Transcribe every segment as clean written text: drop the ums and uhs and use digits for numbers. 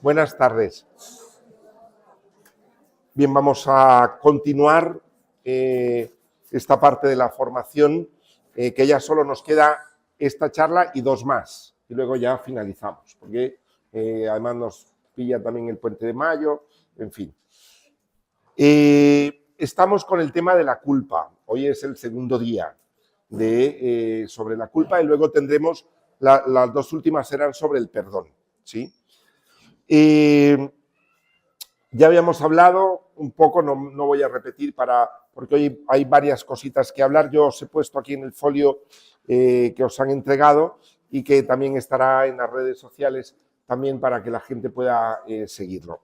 Buenas tardes. Bien, vamos a continuar esta parte de la formación, que ya solo nos queda esta charla y dos más, y luego ya finalizamos, porque además nos pilla también el Puente de Mayo, en fin. Estamos con el tema de la culpa. Hoy es el segundo día sobre la culpa y luego tendremos, las dos últimas serán sobre el perdón, ¿sí? Ya habíamos hablado un poco, no voy a repetir porque hoy hay varias cositas que hablar. Yo os he puesto aquí en el folio que os han entregado y que también estará en las redes sociales también para que la gente pueda seguirlo.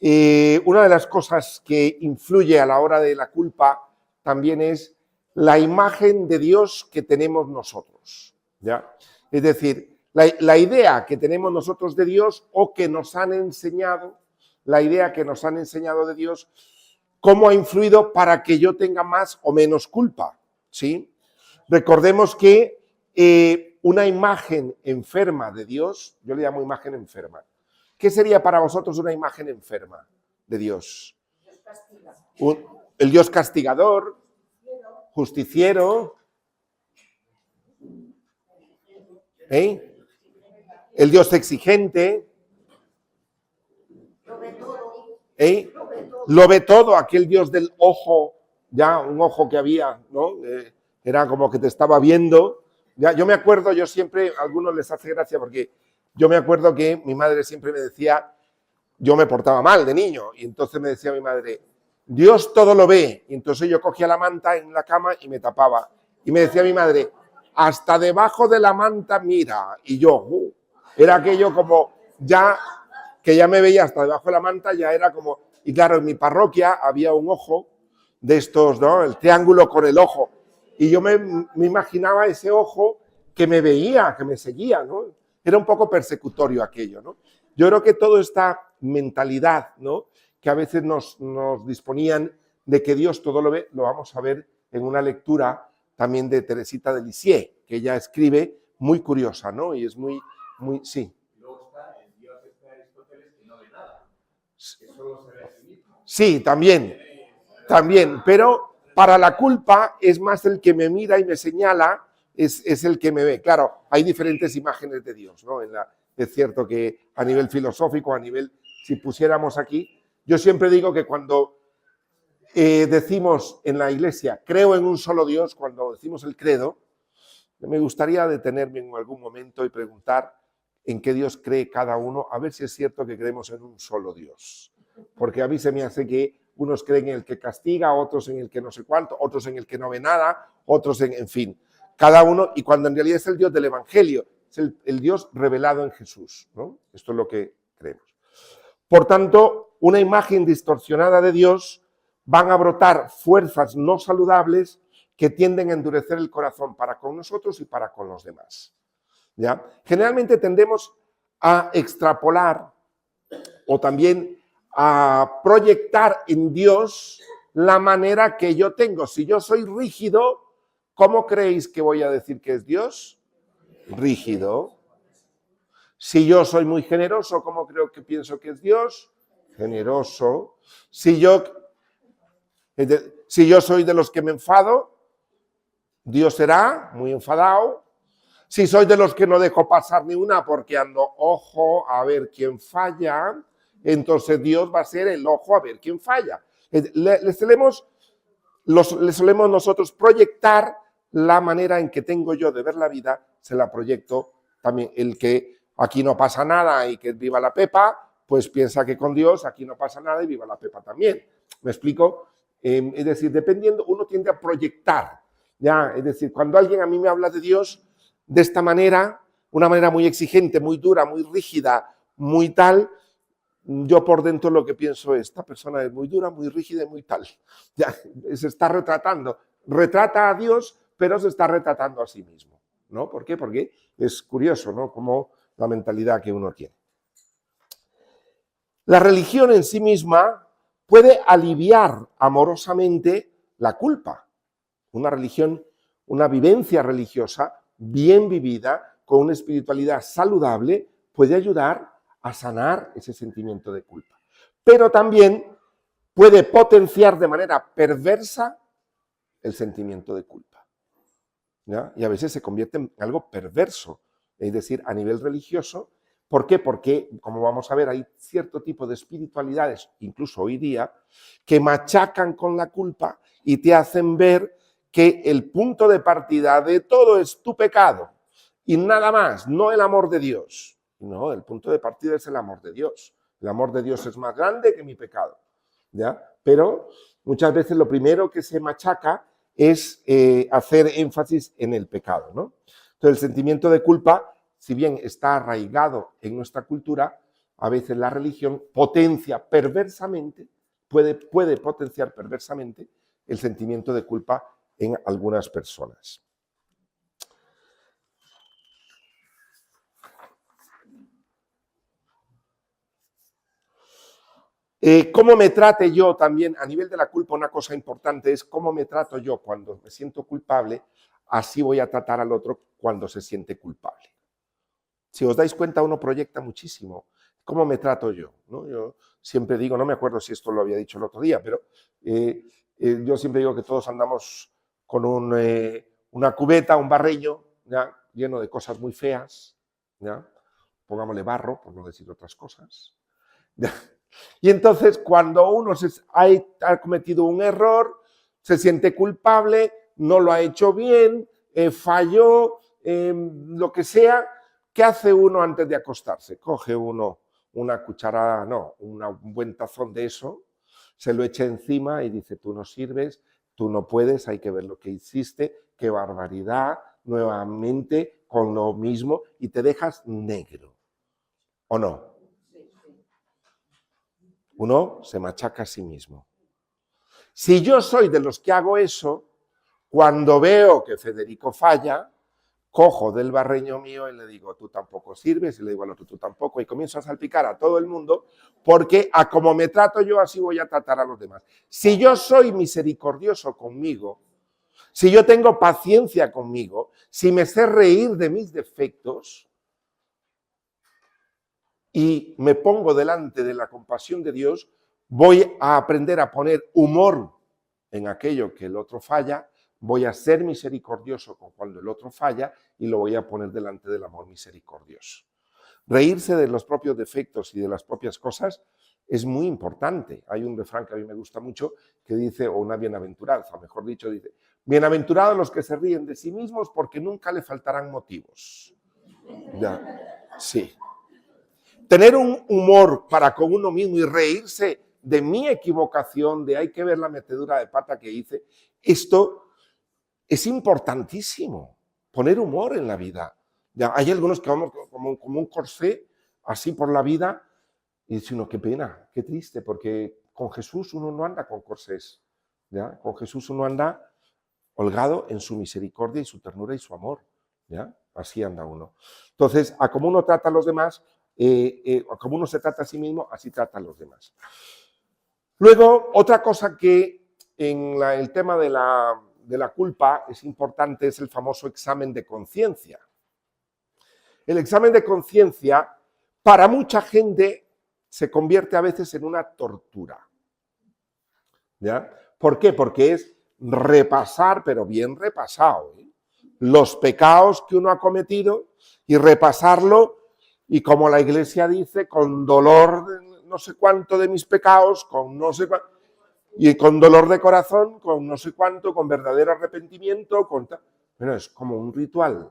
Una de las cosas que influye a la hora de la culpa también es la imagen de Dios que tenemos nosotros, ¿ya? Es decir, la idea que tenemos nosotros de Dios o que nos han enseñado, la idea que nos han enseñado de Dios, cómo ha influido para que yo tenga más o menos culpa, ¿sí? Recordemos que una imagen enferma de Dios, yo le llamo imagen enferma. ¿Qué sería para vosotros una imagen enferma de Dios? El Dios castigador, justiciero, el Dios exigente, lo ve todo, aquel Dios del ojo, ya un ojo que había, ¿no? Era como que te estaba viendo. Ya, yo me acuerdo, yo siempre, a algunos les hace gracia porque yo me acuerdo que mi madre siempre me decía, yo me portaba mal de niño, y entonces me decía mi madre, Dios todo lo ve. Y entonces yo cogía la manta en la cama y me tapaba. Y me decía mi madre, hasta debajo de la manta mira. Y yo, era aquello como ya, que ya me veía hasta debajo de la manta, ya era como... Y claro, en mi parroquia había un ojo de estos, ¿no? El triángulo con el ojo. Y yo me imaginaba ese ojo que me veía, que me seguía, ¿no? Era un poco persecutorio aquello, ¿no? Yo creo que toda esta mentalidad, ¿no?, que a veces nos disponían de que Dios todo lo ve, lo vamos a ver en una lectura también de Teresita de Lisieux, que ella escribe muy curiosa, ¿no? Y es muy, sí. Luego está el Dios de Aristóteles que no ve nada, que solo se ve a sí mismo. Sí, también, pero para la culpa es más el que me mira y me señala, es el que me ve. Claro, hay diferentes imágenes de Dios, ¿no? Es cierto que a nivel filosófico, si pusiéramos aquí, yo siempre digo que cuando decimos en la iglesia, creo en un solo Dios, cuando decimos el credo, me gustaría detenerme en algún momento y preguntar en qué Dios cree cada uno, a ver si es cierto que creemos en un solo Dios. Porque a mí se me hace que unos creen en el que castiga, otros en el que no sé cuánto, otros en el que no ve nada, otros en fin. Cada uno, y cuando en realidad es el Dios del Evangelio, es el Dios revelado en Jesús, ¿no? Esto es lo que creemos. Por tanto, una imagen distorsionada de Dios van a brotar fuerzas no saludables que tienden a endurecer el corazón para con nosotros y para con los demás, ¿ya? Generalmente tendemos a extrapolar o también a proyectar en Dios la manera que yo tengo. Si yo soy rígido, ¿cómo creéis que voy a decir que es Dios? Rígido. Si yo soy muy generoso, ¿cómo pienso que es Dios? Generoso. Si yo soy de los que me enfado, Dios será muy enfadado. Si soy de los que no dejo pasar ni una porque ando ojo a ver quién falla, entonces Dios va a ser el ojo a ver quién falla. Le solemos nosotros proyectar la manera en que tengo yo de ver la vida, se la proyecto también. El que aquí no pasa nada y que viva la Pepa, pues piensa que con Dios aquí no pasa nada y viva la Pepa también. ¿Me explico? Es decir, dependiendo, uno tiende a proyectar, ¿ya? Es decir, cuando alguien a mí me habla de Dios de esta manera, una manera muy exigente, muy dura, muy rígida, muy tal, yo por dentro lo que pienso es, esta persona es muy dura, muy rígida y muy tal. Ya, se está retratando. Retrata a Dios, pero se está retratando a sí mismo, ¿no? ¿Por qué? Porque es curioso, ¿no?, como la mentalidad que uno tiene. La religión en sí misma puede aliviar amorosamente la culpa. Una religión, una vivencia religiosa bien vivida, con una espiritualidad saludable, puede ayudar a sanar ese sentimiento de culpa. Pero también puede potenciar de manera perversa el sentimiento de culpa, ¿ya? Y a veces se convierte en algo perverso, es decir, a nivel religioso. ¿Por qué? Porque, como vamos a ver, hay cierto tipo de espiritualidades, incluso hoy día, que machacan con la culpa y te hacen ver que el punto de partida de todo es tu pecado y nada más, no el amor de Dios. No, el punto de partida es el amor de Dios. El amor de Dios es más grande que mi pecado, ¿ya? Pero muchas veces lo primero que se machaca es hacer énfasis en el pecado, ¿no? Entonces, el sentimiento de culpa, si bien está arraigado en nuestra cultura, a veces la religión potencia perversamente, puede potenciar perversamente el sentimiento de culpa en algunas personas. ¿Cómo me trate yo también? A nivel de la culpa, una cosa importante es cómo me trato yo cuando me siento culpable, así voy a tratar al otro cuando se siente culpable. Si os dais cuenta, uno proyecta muchísimo. ¿Cómo me trato yo? ¿No? Yo siempre digo, no me acuerdo si esto lo había dicho el otro día, pero yo siempre digo que todos andamos con una cubeta, un barreño, ¿ya? Lleno de cosas muy feas, ¿ya? Pongámosle barro, por no decir otras cosas, ¿ya? Y entonces, cuando uno ha cometido un error, se siente culpable, no lo ha hecho bien, falló, lo que sea, ¿qué hace uno antes de acostarse? Coge uno una cucharada, no, un buen tazón de eso, se lo echa encima y dice, tú no sirves, tú no puedes, hay que ver lo que hiciste, qué barbaridad, nuevamente con lo mismo, y te dejas negro, ¿o no? Uno se machaca a sí mismo. Si yo soy de los que hago eso, cuando veo que Federico falla, cojo del barreño mío y le digo, tú tampoco sirves, y le digo al otro, tú tampoco, y comienzo a salpicar a todo el mundo, porque a como me trato yo, así voy a tratar a los demás. Si yo soy misericordioso conmigo, si yo tengo paciencia conmigo, si me sé reír de mis defectos, y me pongo delante de la compasión de Dios, voy a aprender a poner humor en aquello que el otro falla, voy a ser misericordioso con cuando el otro falla y lo voy a poner delante del amor misericordioso. Reírse de los propios defectos y de las propias cosas es muy importante. Hay un refrán que a mí me gusta mucho que dice, o una bienaventuranza, mejor dicho, dice, bienaventurados los que se ríen de sí mismos porque nunca le faltarán motivos. Ya, sí. Tener un humor para con uno mismo y reírse de mi equivocación, de hay que ver la metedura de pata que hice, esto es importantísimo, poner humor en la vida. Ya, hay algunos que vamos como un corsé así por la vida y dice uno, qué pena, qué triste, porque con Jesús uno no anda con corsés, ¿ya? Con Jesús uno anda holgado en su misericordia y su ternura y su amor, ¿ya? Así anda uno. Entonces, a como uno trata a los demás, como uno se trata a sí mismo, así trata a los demás. Luego, otra cosa que en el tema de la culpa es importante es el famoso examen de conciencia. El examen de conciencia, para mucha gente, se convierte a veces en una tortura. ¿Ya? ¿Por qué? Porque es repasar, pero bien repasado, los pecados que uno ha cometido y repasarlo, y como la Iglesia dice, con dolor de no sé cuánto de mis pecados, con no sé cuánto, y con dolor de corazón, con no sé cuánto, con verdadero arrepentimiento, bueno, es como un ritual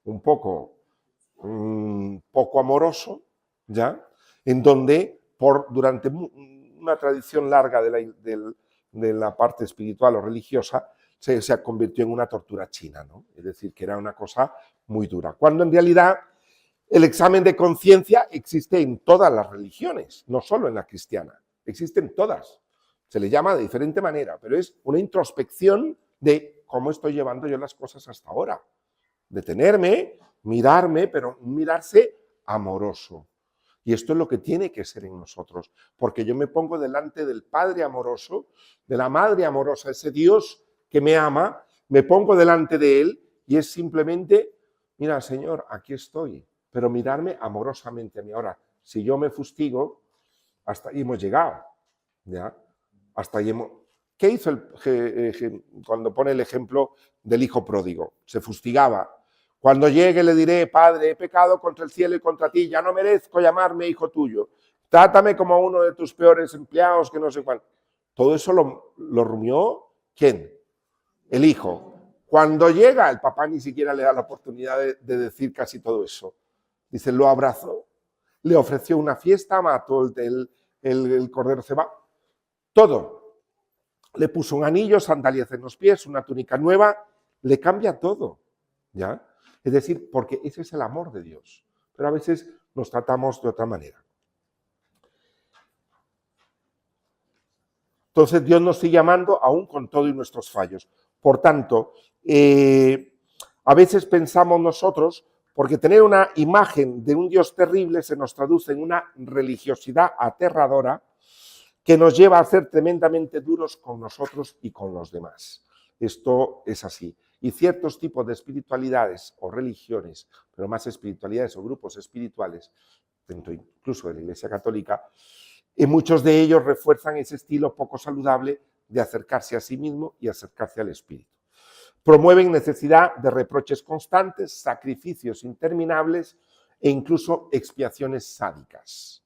un poco amoroso, ¿ya? En donde durante una tradición larga de la parte espiritual o religiosa se convirtió en una tortura china, ¿no? Es decir, que era una cosa muy dura. Cuando en realidad el examen de conciencia existe en todas las religiones, no solo en la cristiana, existe en todas. Se le llama de diferente manera, pero es una introspección de cómo estoy llevando yo las cosas hasta ahora. Detenerme, mirarme, pero mirarse amoroso. Y esto es lo que tiene que ser en nosotros, porque yo me pongo delante del Padre amoroso, de la Madre amorosa, ese Dios que me ama, me pongo delante de Él y es simplemente, mira, Señor, aquí estoy, pero mirarme amorosamente a mí. Ahora, Si yo me fustigo, hasta ahí hemos llegado, ¿ya? Hasta ahí hemos... ¿Qué hizo cuando pone el ejemplo del hijo pródigo? Se fustigaba. Cuando llegue le diré, Padre, he pecado contra el cielo y contra ti, ya no merezco llamarme hijo tuyo. Trátame como uno de tus peores empleados, que no sé cuál. Todo eso lo rumió, ¿quién? El hijo. Cuando llega, el papá ni siquiera le da la oportunidad de decir casi todo eso. Dice, lo abrazó, le ofreció una fiesta, mató el cordero cebado, todo. Le puso un anillo, sandalias en los pies, una túnica nueva, le cambia todo, ¿ya? Es decir, porque ese es el amor de Dios. Pero a veces nos tratamos de otra manera. Entonces Dios nos sigue amando aún con todo y nuestros fallos. Por tanto, a veces pensamos nosotros, porque tener una imagen de un Dios terrible se nos traduce en una religiosidad aterradora que nos lleva a ser tremendamente duros con nosotros y con los demás. Esto es así. Y ciertos tipos de espiritualidades o religiones, pero más espiritualidades o grupos espirituales, dentro incluso de la Iglesia Católica, y muchos de ellos refuerzan ese estilo poco saludable de acercarse a sí mismo y acercarse al Espíritu. Promueven necesidad de reproches constantes, sacrificios interminables e incluso expiaciones sádicas.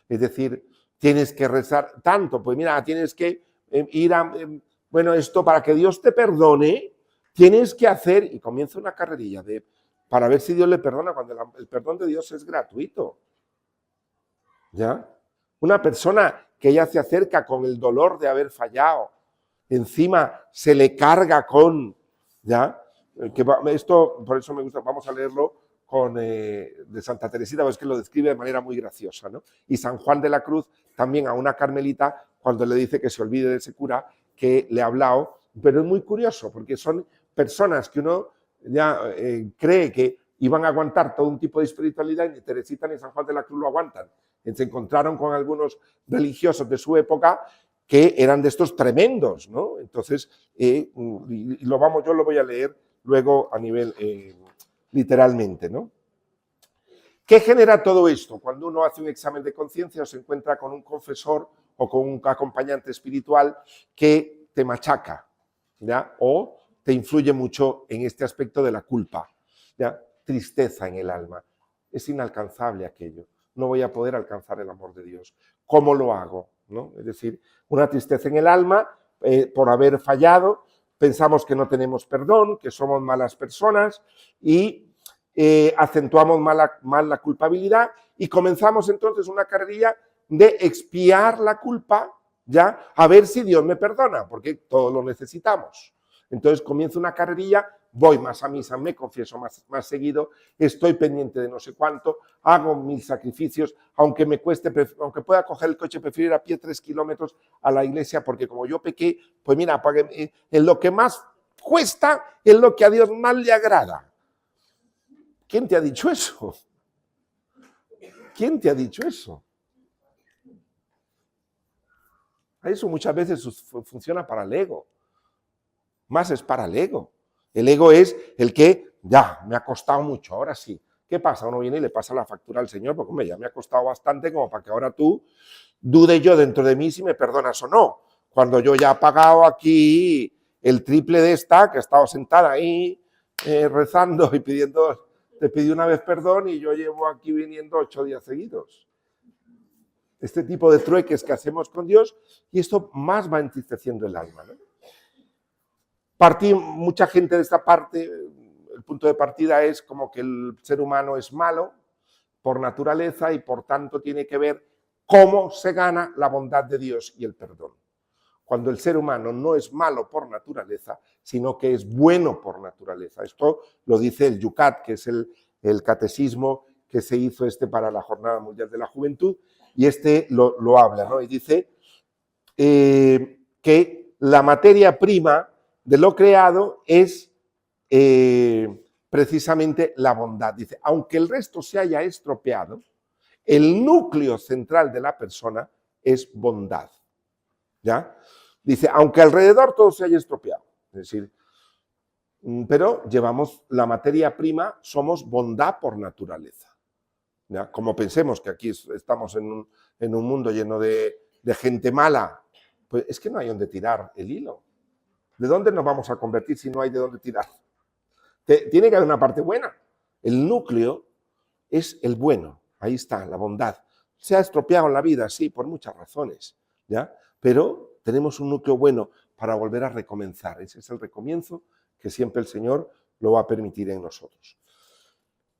Es decir, tienes que rezar tanto, pues mira, tienes que ir a... bueno, esto para que Dios te perdone, tienes que hacer... Y comienza una carrerilla para ver si Dios le perdona, cuando el perdón de Dios es gratuito. ¿Ya? Una persona que ya se acerca con el dolor de haber fallado, encima se le carga con... ¿Ya? Esto, por eso me gusta, vamos a leerlo de Santa Teresita, porque es que lo describe de manera muy graciosa, ¿no? Y San Juan de la Cruz también a una carmelita, cuando le dice que se olvide de ese cura que le ha hablado, pero es muy curioso, porque son personas que uno ya cree que iban a aguantar todo un tipo de espiritualidad, y ni Teresita ni San Juan de la Cruz lo aguantan. Se encontraron con algunos religiosos de su época que eran de estos tremendos, ¿no? Entonces, yo lo voy a leer luego a nivel literalmente, ¿no? ¿Qué genera todo esto? Cuando uno hace un examen de conciencia o se encuentra con un confesor o con un acompañante espiritual que te machaca, ¿ya? O te influye mucho en este aspecto de la culpa, ¿ya? Tristeza en el alma. Es inalcanzable aquello. No voy a poder alcanzar el amor de Dios. ¿Cómo lo hago? ¿No? Es decir, una tristeza en el alma por haber fallado, pensamos que no tenemos perdón, que somos malas personas y acentuamos mal la culpabilidad y comenzamos entonces una carrerilla de expiar la culpa, ¿ya? A ver si Dios me perdona, porque todos lo necesitamos. Entonces comienza una carrerilla, voy más a misa, me confieso más seguido, estoy pendiente de no sé cuánto, hago 1000 sacrificios, aunque me cueste, aunque pueda coger el coche, prefiero ir a pie 3 kilómetros a la iglesia, porque como yo pequé, pues mira, en lo que más cuesta es lo que a Dios más le agrada. ¿Quién te ha dicho eso? ¿Quién te ha dicho eso? Eso muchas veces funciona para el ego. Más es para el ego. El ego es el que, ya, me ha costado mucho, ahora sí. ¿Qué pasa? Uno viene y le pasa la factura al Señor, porque hombre, ya me ha costado bastante como para que ahora tú dude yo dentro de mí si me perdonas o no. Cuando yo ya he pagado aquí el triple de esta, que he estado sentada ahí rezando y te pedí una vez perdón y yo llevo aquí viniendo 8 días seguidos. Este tipo de trueques que hacemos con Dios, y esto más va entristeciendo el alma, ¿no? Mucha gente de esta parte, el punto de partida es como que el ser humano es malo por naturaleza y por tanto tiene que ver cómo se gana la bondad de Dios y el perdón. Cuando el ser humano no es malo por naturaleza, sino que es bueno por naturaleza. Esto lo dice el Yucat, que es el catecismo que se hizo para la Jornada Mundial de la Juventud, y lo habla, ¿no? Y dice que la materia prima de lo creado es precisamente la bondad. Dice, aunque el resto se haya estropeado, el núcleo central de la persona es bondad. ¿Ya? Dice, aunque alrededor todo se haya estropeado. Es decir, pero llevamos la materia prima, somos bondad por naturaleza. ¿ya? Como pensemos que aquí estamos en un mundo lleno de gente mala, pues es que no hay dónde tirar el hilo. ¿De dónde nos vamos a convertir si no hay de dónde tirar? Tiene que haber una parte buena. El núcleo es el bueno. Ahí está, la bondad. Se ha estropeado en la vida, sí, por muchas razones, ¿ya? Pero tenemos un núcleo bueno para volver a recomenzar. Ese es el recomienzo que siempre el Señor lo va a permitir en nosotros.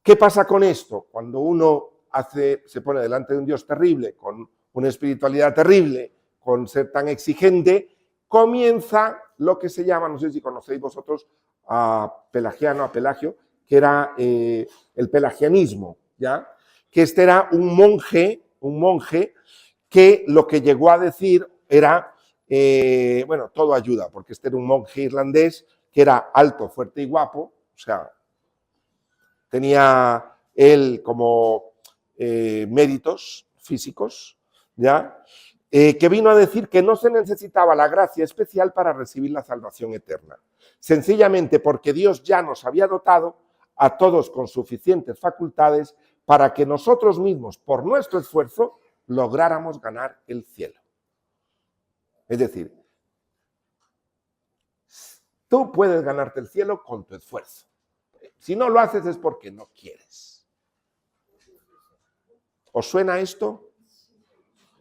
¿Qué pasa con esto? Cuando uno se pone delante de un Dios terrible, con una espiritualidad terrible, con ser tan exigente, comienza lo que se llama, no sé si conocéis vosotros a Pelagio, que era el pelagianismo, ¿ya? Que este era un monje que lo que llegó a decir era, bueno, todo ayuda, porque este era un monje irlandés que era alto, fuerte y guapo, o sea, tenía él como méritos físicos, ¿ya? Que vino a decir que no se necesitaba la gracia especial para recibir la salvación eterna, sencillamente porque Dios ya nos había dotado a todos con suficientes facultades para que nosotros mismos, por nuestro esfuerzo, lográramos ganar el cielo. Es decir, tú puedes ganarte el cielo con tu esfuerzo. Si no lo haces es porque no quieres. ¿Os suena esto?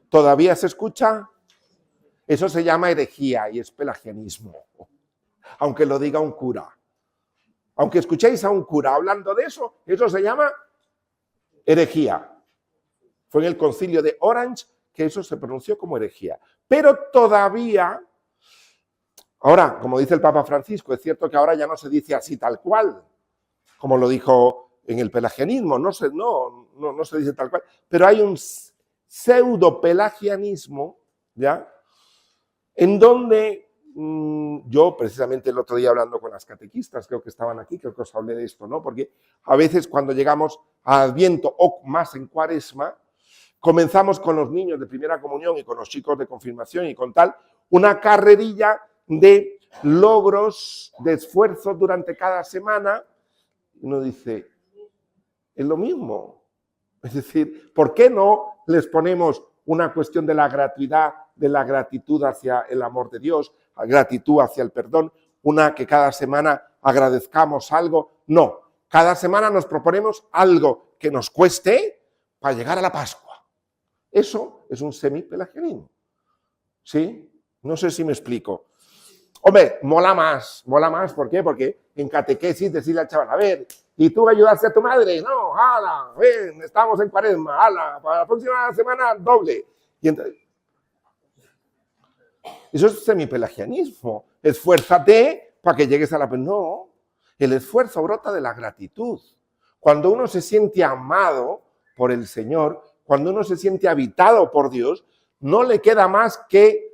¿Todavía se escucha? Eso se llama herejía y es pelagianismo, aunque lo diga un cura. Aunque escuchéis a un cura hablando de eso, eso se llama herejía. Fue en el concilio de Orange que eso se pronunció como herejía. Pero todavía, ahora, como dice el Papa Francisco, es cierto que ahora ya no se dice así tal cual, como lo dijo en el pelagianismo, no se dice tal cual, pero hay un pseudo-pelagianismo, ¿ya? En donde yo, precisamente el otro día hablando con las catequistas, creo que estaban aquí, creo que os hablé de esto, ¿no? Porque a veces cuando llegamos a Adviento o más en Cuaresma, comenzamos con los niños de primera comunión y con los chicos de confirmación y con tal, una carrerilla de logros, de esfuerzos durante cada semana. Uno dice, es lo mismo. Es decir, ¿por qué no les ponemos una cuestión de la gratuidad, de la gratitud hacia el amor de Dios, gratitud hacia el perdón, una que cada semana agradezcamos algo? No, cada semana nos proponemos algo que nos cueste para llegar a la Pascua. Eso es un semipelagianismo. ¿Sí? No sé si me explico. Hombre, mola más, ¿por qué? Porque en catequesis decirle al chaval, a ver, ¿y tú ayudaste a tu madre? No, hala, ven, estamos en Cuaresma, hala, para la próxima semana doble. Y entonces, eso es semipelagianismo. Esfuérzate para que llegues a la... No, el esfuerzo brota de la gratitud. Cuando uno se siente amado por el Señor, cuando uno se siente habitado por Dios, no le queda más que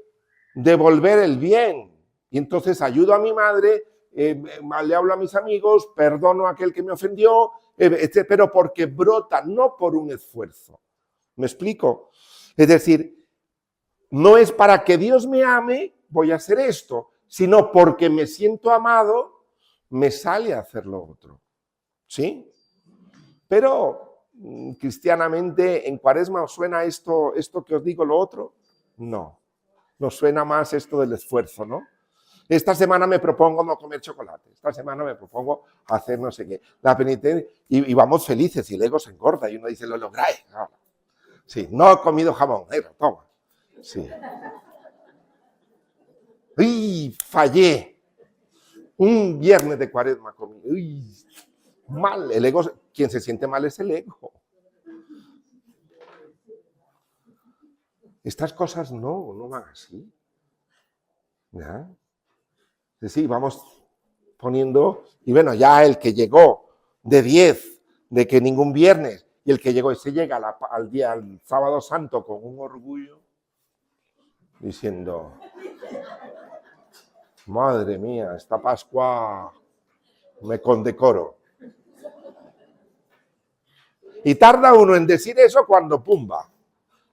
devolver el bien. Y entonces ayudo a mi madre, le hablo a mis amigos, perdono a aquel que me ofendió, pero porque brota, no por un esfuerzo. ¿Me explico? Es decir, no es para que Dios me ame, voy a hacer esto, sino porque me siento amado, me sale a hacer lo otro. ¿Sí? Pero cristianamente, en Cuaresma, ¿os suena esto que os digo, lo otro? No. Nos suena más esto del esfuerzo, ¿no? Esta semana me propongo no comer chocolate. Esta semana me propongo hacer no sé qué. La penitencia, y vamos felices y el ego se engorda y uno dice, lo lográis. Sí, no he comido jamón. Toma. Sí. ¡Uy! Fallé. Un viernes de Cuaresma comí. ¡Uy! Mal. El ego, quien se siente mal es el ego. Estas cosas no van así. ¿Ya? Sí, vamos poniendo, y bueno, ya el que llegó de 10, de que ningún viernes, y el que llegó, y se llega al sábado santo con un orgullo, diciendo, madre mía, esta Pascua me condecoro. Y tarda uno en decir eso cuando, pumba,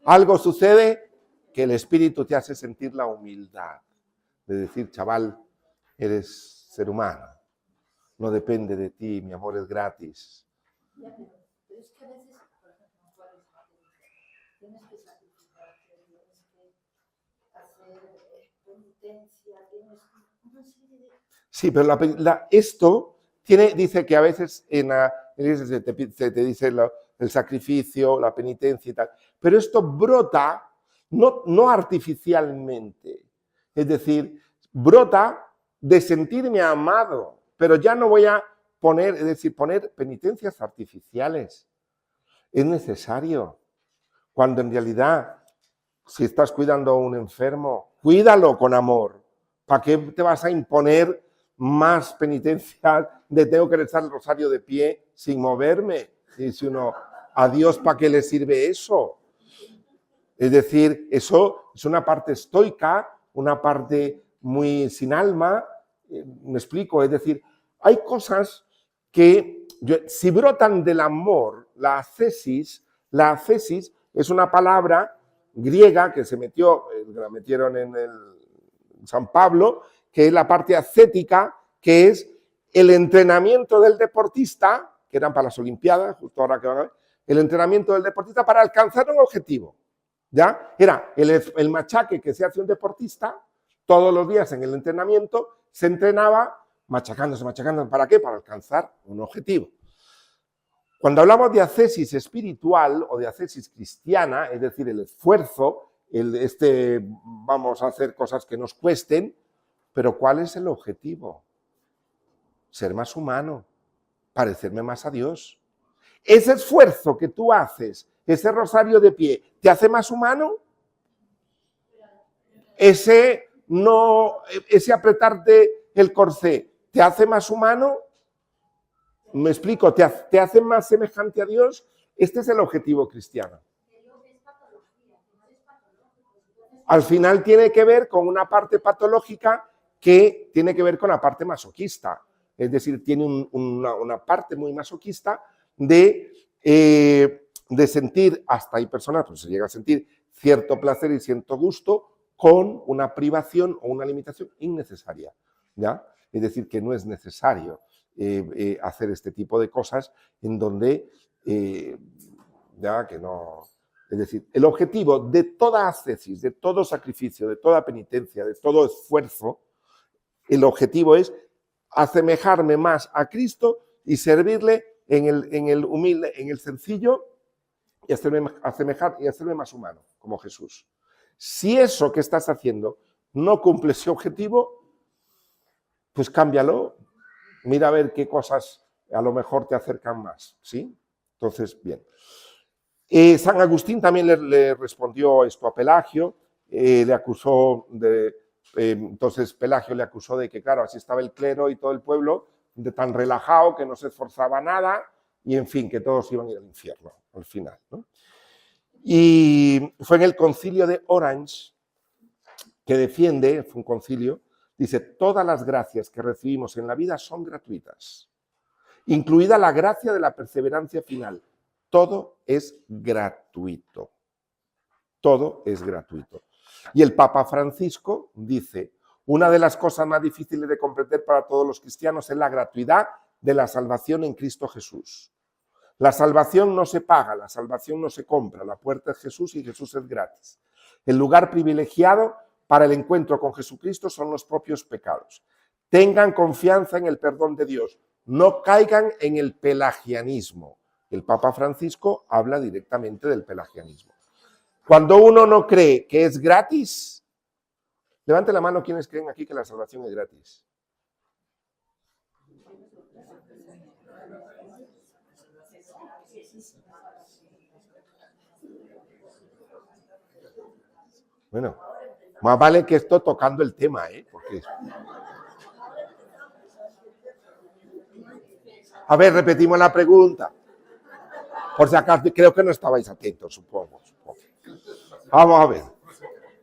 algo sucede que el Espíritu te hace sentir la humildad de decir, chaval, eres ser humano. No depende de ti, mi amor es gratis. Pero es que a veces, por ejemplo, tienes que sacrificarte, tienes que hacer penitencia, tienes una serie de... Sí, pero esto dice que a veces en la iglesia se te dice el sacrificio, la penitencia y tal, pero esto brota no artificialmente, es decir, brota de sentirme amado, pero ya no voy a poner penitencias artificiales. Es necesario, cuando en realidad, si estás cuidando a un enfermo, cuídalo con amor. ¿Para qué te vas a imponer más penitencia de tengo que rezar el rosario de pie sin moverme? Dice uno, ¿a Dios para qué le sirve eso? Es decir, eso es una parte estoica, una parte muy sin alma, me explico, es decir, hay cosas que si brotan del amor, la ascesis es una palabra griega que la metieron en el San Pablo, que es la parte ascética, que es el entrenamiento del deportista, que eran para las Olimpiadas, justo ahora que van a ver, el entrenamiento del deportista para alcanzar un objetivo. ¿Ya? Era el machaque que se hace un deportista, todos los días en el entrenamiento se entrenaba machacándose. ¿Para qué? Para alcanzar un objetivo. Cuando hablamos de ascesis espiritual o de ascesis cristiana, es decir, el esfuerzo, vamos a hacer cosas que nos cuesten, pero ¿cuál es el objetivo? Ser más humano, parecerme más a Dios. Ese esfuerzo que tú haces, ese rosario de pie, ¿te hace más humano? Ese apretarte el corsé, ¿te hace más humano? ¿Me explico? ¿Te hace más semejante a Dios? Este es el objetivo cristiano. Al final tiene que ver con una parte patológica que tiene que ver con la parte masoquista. Es decir, tiene una parte muy masoquista de sentir, hasta hay personas, pues se llega a sentir cierto placer y cierto gusto con una privación o una limitación innecesaria, ¿ya? Es decir, que no es necesario hacer este tipo de cosas en donde, ya que no... Es decir, el objetivo de toda ascesis, de todo sacrificio, de toda penitencia, de todo esfuerzo, el objetivo es asemejarme más a Cristo y servirle en el humilde, en el sencillo, y hacerme más humano, como Jesús. Si eso que estás haciendo no cumple ese objetivo, pues cámbialo. Mira a ver qué cosas a lo mejor te acercan más, ¿sí? Entonces, bien. San Agustín también le respondió esto a Pelagio, le acusó entonces Pelagio le acusó de que, claro, así estaba el clero y todo el pueblo, de tan relajado, que no se esforzaba nada, y en fin, que todos iban a ir al infierno al final, ¿no? Y fue en el concilio de Orange que defiende, fue un concilio, dice, todas las gracias que recibimos en la vida son gratuitas, incluida la gracia de la perseverancia final. Todo es gratuito. Todo es gratuito. Y el Papa Francisco dice, una de las cosas más difíciles de comprender para todos los cristianos es la gratuidad de la salvación en Cristo Jesús. La salvación no se paga, la salvación no se compra, la puerta es Jesús y Jesús es gratis. El lugar privilegiado para el encuentro con Jesucristo son los propios pecados. Tengan confianza en el perdón de Dios, no caigan en el pelagianismo. El Papa Francisco habla directamente del pelagianismo. Cuando uno no cree que es gratis, levante la mano quienes creen aquí que la salvación es gratis. Bueno, más vale que esto tocando el tema, porque... A ver, repetimos la pregunta. Por si acaso, creo que no estabais atentos, supongo. Vamos a ver.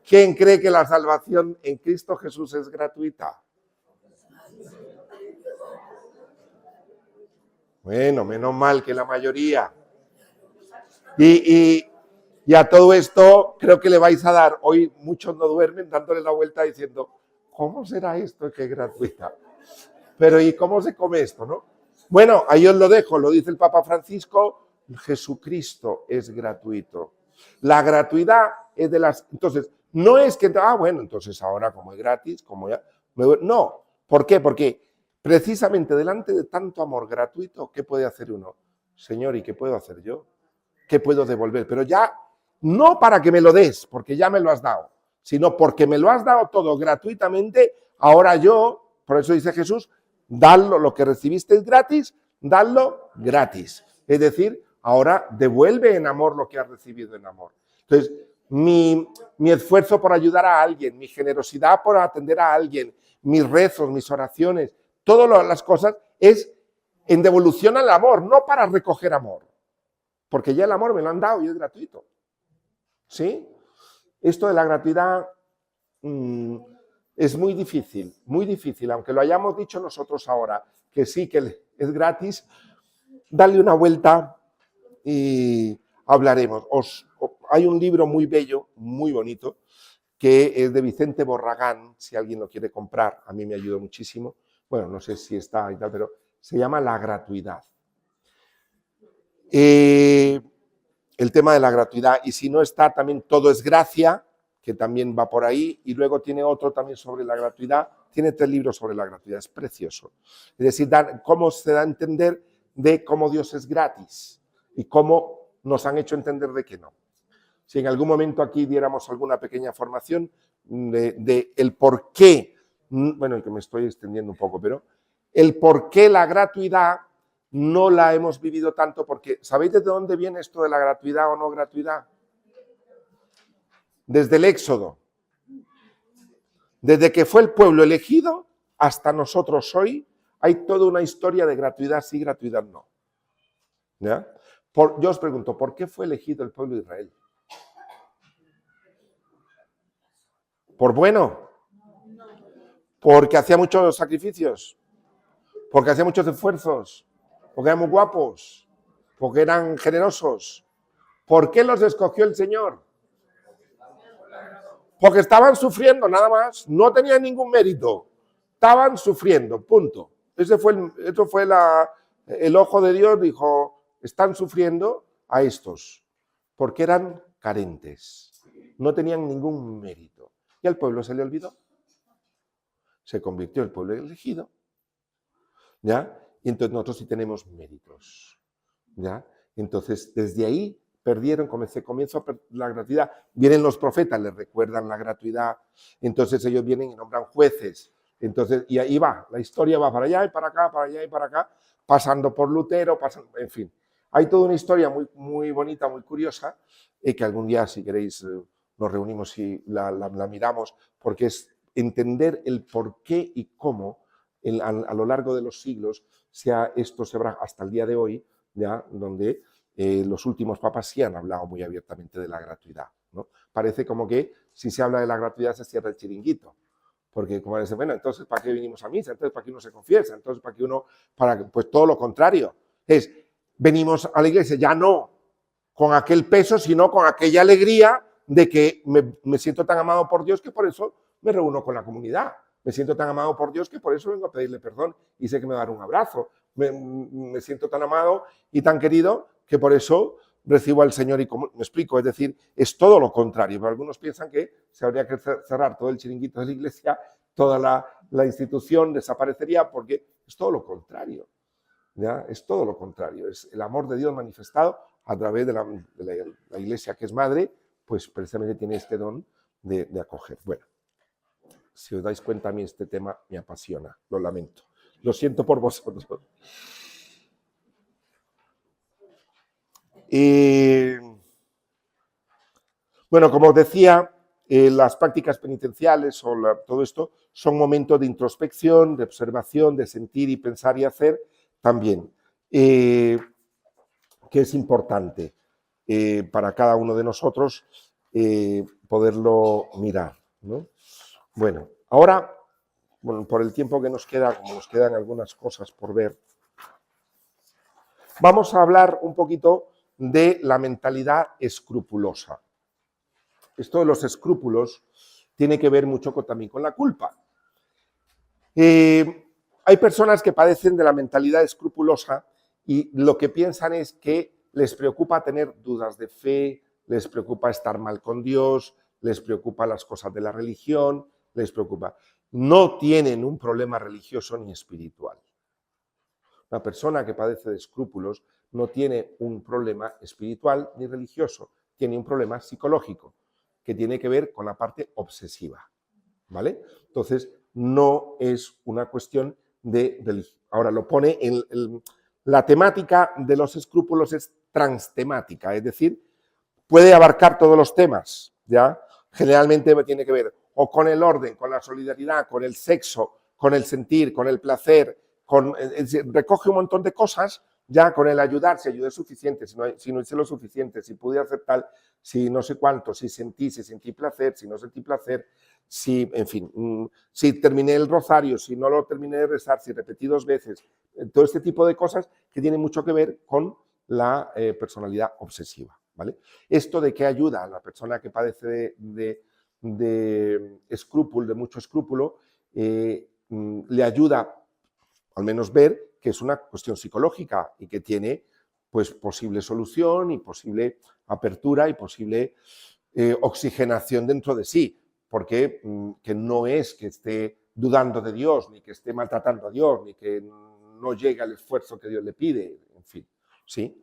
¿Quién cree que la salvación en Cristo Jesús es gratuita? Bueno, menos mal que la mayoría. Y a todo esto creo que le vais a dar, hoy muchos no duermen dándole la vuelta diciendo, ¿cómo será esto que es gratuita? Pero ¿y cómo se come esto, no? Bueno, ahí os lo dejo, lo dice el Papa Francisco, Jesucristo es gratuito. La gratuidad es de las... Entonces, no es que, bueno, entonces ahora como es gratis, como ya... No, ¿por qué? Porque precisamente delante de tanto amor gratuito, ¿qué puede hacer uno? Señor, ¿y qué puedo hacer yo? ¿Qué puedo devolver? Pero ya, no para que me lo des, porque ya me lo has dado, sino porque me lo has dado todo gratuitamente, ahora yo, por eso dice Jesús, dadlo, lo que recibiste gratis, dadlo gratis. Es decir, ahora devuelve en amor lo que has recibido en amor. Entonces, mi esfuerzo por ayudar a alguien, mi generosidad por atender a alguien, mis rezos, mis oraciones, todas las cosas es en devolución al amor, no para recoger amor. Porque ya el amor me lo han dado y es gratuito. ¿Sí? Esto de la gratuidad es muy difícil, aunque lo hayamos dicho nosotros ahora, que sí, que es gratis, dale una vuelta y hablaremos. Hay un libro muy bello, muy bonito, que es de Vicente Borragán, si alguien lo quiere comprar, a mí me ayudó muchísimo. Bueno, no sé si está y tal, pero se llama La gratuidad. El tema de la gratuidad, y si no está también Todo es gracia, que también va por ahí, y luego tiene otro también sobre la gratuidad, tiene 3 libros sobre la gratuidad, es precioso. Es decir, cómo se da a entender de cómo Dios es gratis y cómo nos han hecho entender de que no. Si en algún momento aquí diéramos alguna pequeña formación de el por qué, bueno, que me estoy extendiendo un poco, pero el por qué la gratuidad no la hemos vivido tanto, porque ¿sabéis de dónde viene esto de la gratuidad o no gratuidad? Desde el Éxodo. Desde que fue el pueblo elegido hasta nosotros hoy, hay toda una historia de gratuidad sí, gratuidad no. ¿Ya? Yo os pregunto, ¿por qué fue elegido el pueblo de Israel? ¿Por bueno? ¿Porque hacía muchos sacrificios? ¿Porque hacía muchos esfuerzos? ¿Porque eran muy guapos? ¿Porque eran generosos? ¿Por qué los escogió el Señor? Porque estaban sufriendo, nada más. No tenían ningún mérito. Estaban sufriendo, punto. Eso fue el ojo de Dios, dijo, están sufriendo a estos, porque eran carentes. No tenían ningún mérito. Y al pueblo se le olvidó. Se convirtió el pueblo elegido. ¿Ya? Y entonces nosotros sí tenemos méritos. ¿Ya? Entonces, desde ahí perdieron, comienza la gratuidad. Vienen los profetas, les recuerdan la gratuidad. Entonces ellos vienen y nombran jueces. Entonces, y ahí va, la historia va para allá y para acá, para allá y para acá, pasando por Lutero, en fin. Hay toda una historia muy, muy bonita, muy curiosa, que algún día, si queréis, nos reunimos y la miramos, porque es entender el por qué y cómo a lo largo de los siglos esto se habrá hasta el día de hoy, ya donde los últimos papas sí han hablado muy abiertamente de la gratuidad, ¿no? Parece como que si se habla de la gratuidad se cierra el chiringuito, porque como dice, bueno, entonces ¿para qué vinimos a misa? Entonces ¿para qué uno se confiesa? Entonces ¿para qué uno? Pues todo lo contrario, venimos a la iglesia ya no con aquel peso, sino con aquella alegría de que me siento tan amado por Dios que por eso me reúno con la comunidad. Me siento tan amado por Dios que por eso vengo a pedirle perdón y sé que me va a dar un abrazo. Me siento tan amado y tan querido que por eso recibo al Señor y me explico. Es decir, es todo lo contrario. Pero algunos piensan que se habría que cerrar todo el chiringuito de la iglesia, toda la institución desaparecería porque es todo lo contrario. ¿Ya? Es todo lo contrario. Es el amor de Dios manifestado a través de la iglesia que es madre, pues precisamente tiene este don de acoger. Bueno. Si os dais cuenta, a mí este tema me apasiona, lo lamento. Lo siento por vosotros. Bueno, como os decía, las prácticas penitenciales o todo esto son momentos de introspección, de observación, de sentir y pensar y hacer también, que es importante para cada uno de nosotros poderlo mirar, ¿no? Bueno, ahora, por el tiempo que nos queda, como nos quedan algunas cosas por ver, vamos a hablar un poquito de la mentalidad escrupulosa. Esto de los escrúpulos tiene que ver mucho también con la culpa. Hay personas que padecen de la mentalidad escrupulosa y lo que piensan es que les preocupa tener dudas de fe, les preocupa estar mal con Dios, les preocupa las cosas de la religión, les preocupa. No tienen un problema religioso ni espiritual. Una persona que padece de escrúpulos no tiene un problema espiritual ni religioso, tiene un problema psicológico que tiene que ver con la parte obsesiva, ¿vale? Entonces, no es una cuestión de religión. Ahora, lo pone en la temática de los escrúpulos es transtemática, es decir, puede abarcar todos los temas, ¿ya? Generalmente tiene que ver o con el orden, con la solidaridad, con el sexo, con el sentir, con el placer, recoge un montón de cosas, ya con el ayudar, si ayuda es suficiente, si no hice lo suficiente, si pude hacer tal, si no sé cuánto, si sentí placer, si no sentí placer, si, en fin, si terminé el rosario, si no lo terminé de rezar, si repetí 2 veces, todo este tipo de cosas que tienen mucho que ver con la personalidad obsesiva, ¿vale? Esto de qué ayuda a la persona que padece de escrúpulo, de mucho escrúpulo, le ayuda al menos ver que es una cuestión psicológica y que tiene pues posible solución y posible apertura y posible oxigenación dentro de sí, porque que no es que esté dudando de Dios, ni que esté maltratando a Dios, ni que no llegue al esfuerzo que Dios le pide, en fin, ¿sí?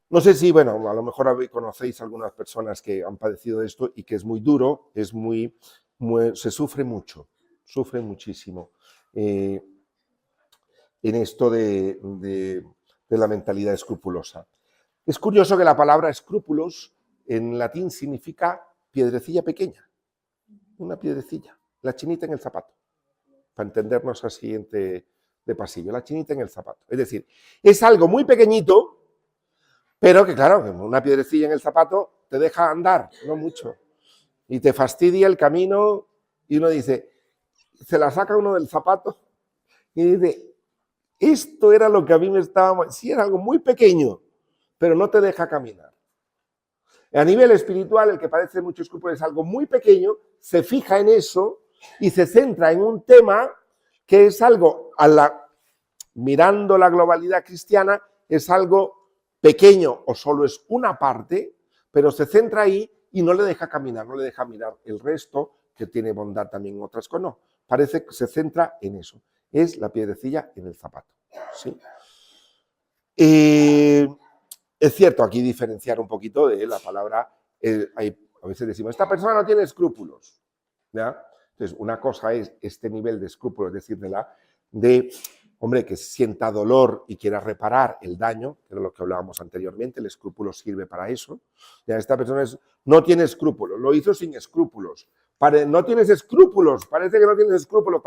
No sé si, bueno, a lo mejor conocéis algunas personas que han padecido de esto y que es muy duro, es se sufre mucho, sufre muchísimo en esto de la mentalidad escrupulosa. Es curioso que la palabra escrúpulos en latín significa piedrecilla pequeña, una piedrecilla, la chinita en el zapato, para entendernos así de pasillo, la chinita en el zapato. Es decir, es algo muy pequeñito, pero que claro, una piedrecilla en el zapato te deja andar, no mucho, y te fastidia el camino y uno dice, se la saca uno del zapato y dice, esto era lo que a mí me estaba... Sí, era algo muy pequeño, pero no te deja caminar. A nivel espiritual, el que padece mucho escrúpulo es algo muy pequeño, se fija en eso y se centra en un tema que es algo, mirando la globalidad cristiana, es algo pequeño o solo es una parte, pero se centra ahí y no le deja caminar, no le deja mirar el resto, que tiene bondad también en otras cosas. No, parece que se centra en eso. Es la piedrecilla en el zapato. ¿Sí? Es cierto, aquí diferenciar un poquito de la palabra, a veces decimos, esta persona no tiene escrúpulos. ¿Ya? Entonces, una cosa es este nivel de escrúpulo, es decir, hombre, que sienta dolor y quiera reparar el daño, que era lo que hablábamos anteriormente, el escrúpulo sirve para eso. Ya, esta persona no tiene escrúpulos, lo hizo sin escrúpulos. No tienes escrúpulos, parece que no tienes escrúpulos,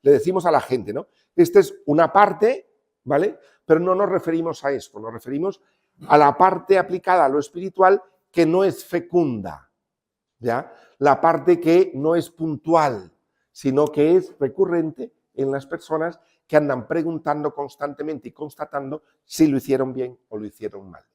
le decimos a la gente, ¿no? Esta es una parte, ¿vale? Pero no nos referimos a esto, nos referimos a la parte aplicada a lo espiritual que no es fecunda, ¿ya? La parte que no es puntual, sino que es recurrente en las personas que andan preguntando constantemente y constatando si lo hicieron bien o lo hicieron mal,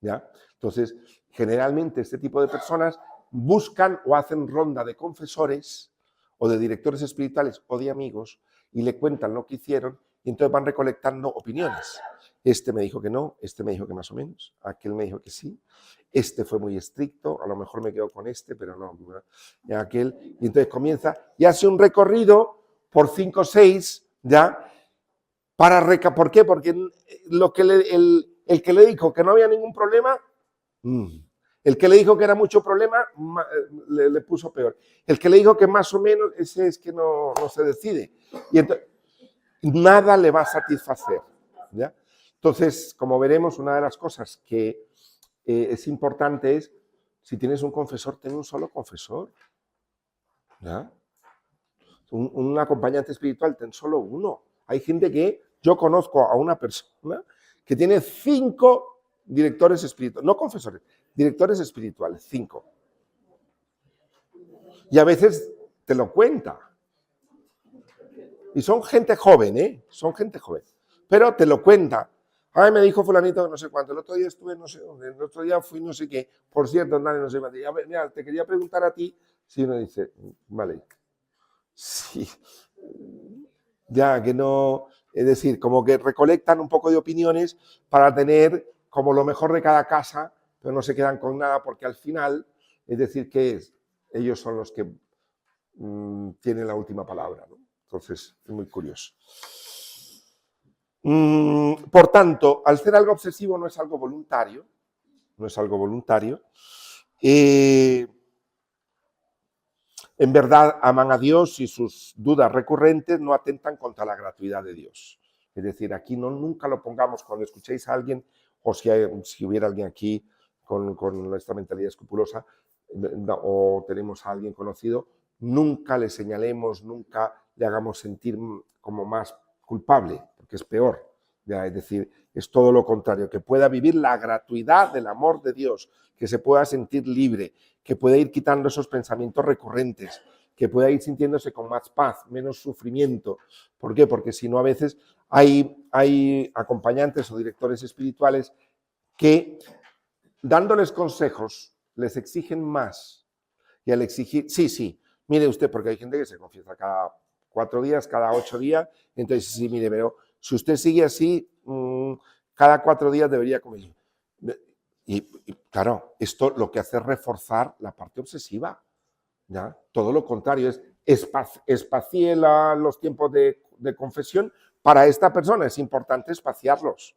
¿ya? Entonces, generalmente este tipo de personas buscan o hacen ronda de confesores o de directores espirituales o de amigos y le cuentan lo que hicieron y entonces van recolectando opiniones. Este me dijo que no, este me dijo que más o menos, aquel me dijo que sí, este fue muy estricto, a lo mejor me quedo con este, pero no, aquel. Y entonces comienza y hace un recorrido por 5 o 6, ¿ya? ¿Por qué? Porque el que le dijo que no había ningún problema, el que le dijo que era mucho problema, le puso peor. El que le dijo que más o menos, ese es que no se decide. Y entonces, nada le va a satisfacer, ¿ya? Entonces, como veremos, una de las cosas que es importante es, si tienes un confesor, ten un solo confesor, ¿ya? Un acompañante espiritual, ten solo uno. Hay gente que, yo conozco a una persona que tiene 5 directores espirituales, no confesores, directores espirituales, 5. Y a veces te lo cuenta. Y son gente joven, ¿eh? Son gente joven. Pero te lo cuenta. Ay, me dijo fulanito no sé cuánto, el otro día estuve no sé dónde, el otro día fui no sé qué, por cierto, nadie no sé cuánto. A ver, mira, te quería preguntar a ti, si uno dice, vale, sí, ya que no, es decir, como que recolectan un poco de opiniones para tener como lo mejor de cada casa, pero no se quedan con nada porque al final, es decir, que ellos son los que tienen la última palabra, ¿no? Entonces, es muy curioso. Por tanto, al ser algo obsesivo no es algo voluntario, no es algo voluntario. En verdad aman a Dios y sus dudas recurrentes no atentan contra la gratuidad de Dios. Es decir, aquí nunca lo pongamos cuando escuchéis a alguien, o si hubiera alguien aquí con esta mentalidad escrupulosa, o tenemos a alguien conocido, nunca le señalemos, nunca le hagamos sentir como más culpable, porque es peor. Ya, es decir, es todo lo contrario, que pueda vivir la gratuidad del amor de Dios, que se pueda sentir libre, que pueda ir quitando esos pensamientos recurrentes, que pueda ir sintiéndose con más paz, menos sufrimiento. ¿Por qué? Porque si no, a veces hay acompañantes o directores espirituales que, dándoles consejos, les exigen más. Y al exigir, sí, mire usted, porque hay gente que se confiesa cada 4 días, cada 8 días, entonces sí, mire, pero si usted sigue así, cada 4 días debería comer. Y claro, esto lo que hace es reforzar la parte obsesiva. ¿Ya? Todo lo contrario, espacie los tiempos de confesión. Para esta persona es importante espaciarlos.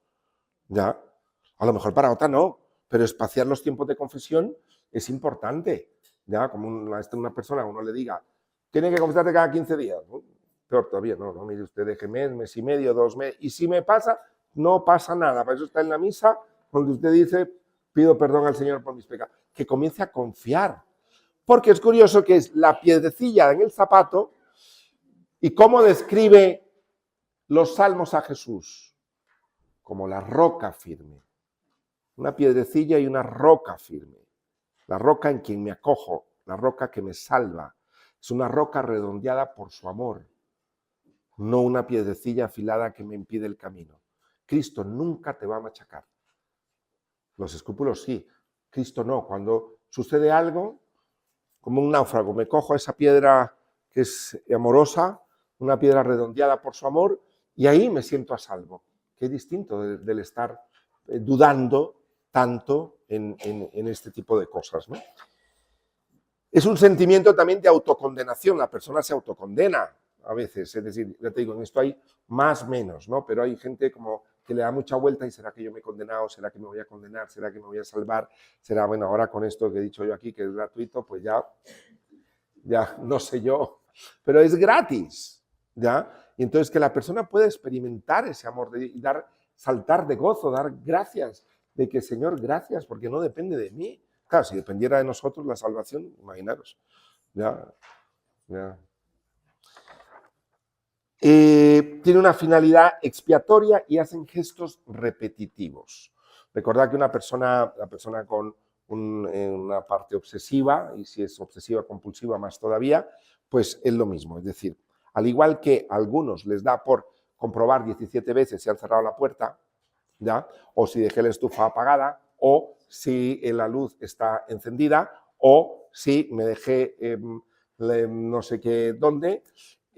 ¿Ya? A lo mejor para otra no, pero espaciar los tiempos de confesión es importante. ¿Ya? Como una persona, uno le diga, tiene que confesarte cada 15 días. ¿No? Peor todavía, no, mire usted, deje mes y medio, 2 meses. Y si me pasa, no pasa nada. Para eso está en la misa, donde usted dice, pido perdón al Señor por mis pecados. Que comience a confiar. Porque es curioso que es la piedrecilla en el zapato y cómo describe los salmos a Jesús. Como la roca firme. Una piedrecilla y una roca firme. La roca en quien me acojo, la roca que me salva. Es una roca redondeada por su amor. No una piedrecilla afilada que me impide el camino. Cristo nunca te va a machacar. Los escrúpulos sí, Cristo no. Cuando sucede algo, como un náufrago, me cojo esa piedra que es amorosa, una piedra redondeada por su amor, y ahí me siento a salvo. Que es distinto del estar dudando tanto en este tipo de cosas, ¿no? Es un sentimiento también de autocondenación. La persona se autocondena a veces, es decir, ya te digo, en esto hay más menos, ¿no? Pero hay gente como que le da mucha vuelta y ¿será que yo me he condenado? ¿Será que me voy a condenar? ¿Será que me voy a salvar? ¿Será, bueno, ahora con esto que he dicho yo aquí, que es gratuito, pues ya no sé yo, pero es gratis, ¿ya? Y entonces que la persona pueda experimentar ese amor y saltar de gozo, dar gracias, de que Señor, gracias, porque no depende de mí. Claro, si dependiera de nosotros la salvación, imaginaros, ya. Tiene una finalidad expiatoria y hacen gestos repetitivos. Recordad que la persona con una parte obsesiva, y si es obsesiva compulsiva más todavía, pues es lo mismo. Es decir, al igual que a algunos les da por comprobar 17 veces si han cerrado la puerta, ¿ya? O si dejé la estufa apagada, o si la luz está encendida, o si me dejé no sé qué dónde.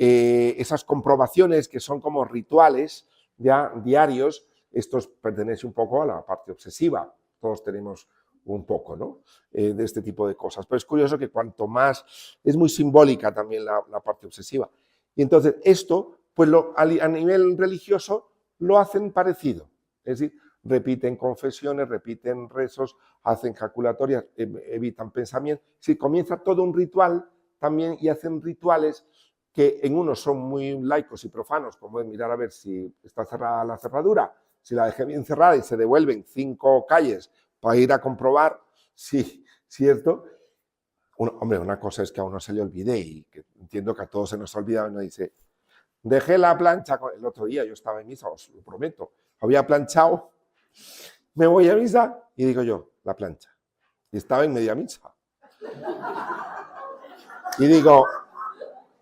Esas comprobaciones que son como rituales ya diarios, estos pertenece un poco a la parte obsesiva. Todos tenemos un poco, ¿no? De este tipo de cosas. Pero es curioso que cuanto más, es muy simbólica también la parte obsesiva. Y entonces esto, pues a nivel religioso, lo hacen parecido. Es decir, repiten confesiones, repiten rezos, hacen jaculatorias, evitan pensamientos. Si comienza todo un ritual también y hacen rituales que en unos son muy laicos y profanos, como es mirar a ver si está cerrada la cerradura, si la dejé bien cerrada y se devuelven 5 calles para ir a comprobar si cierto. Hombre, una cosa es que a uno se le olvide y que entiendo que a todos se nos ha olvidado y uno dice, dejé la plancha, el otro día yo estaba en misa, os lo prometo, había planchado, me voy a misa y digo yo, la plancha. Y estaba en media misa. Y digo,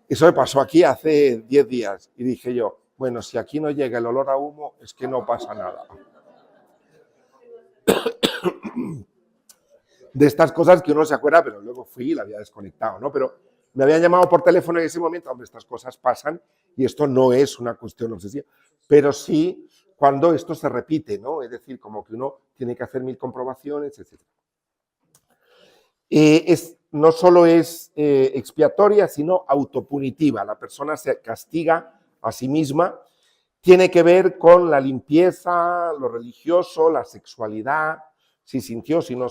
eso me pasó aquí hace 10 días. Y dije yo, bueno, si aquí no llega el olor a humo, es que no pasa nada. De estas cosas que uno se acuerda, pero luego fui y la había desconectado, ¿no? Pero me habían llamado por teléfono en ese momento, hombre, estas cosas pasan y esto no es una cuestión obsesiva. Pero sí cuando esto se repite, ¿no? Es decir, como que uno tiene que hacer 1000 comprobaciones, etc. No solo es expiatoria, sino autopunitiva. La persona se castiga a sí misma. Tiene que ver con la limpieza, lo religioso, la sexualidad, si sintió, si no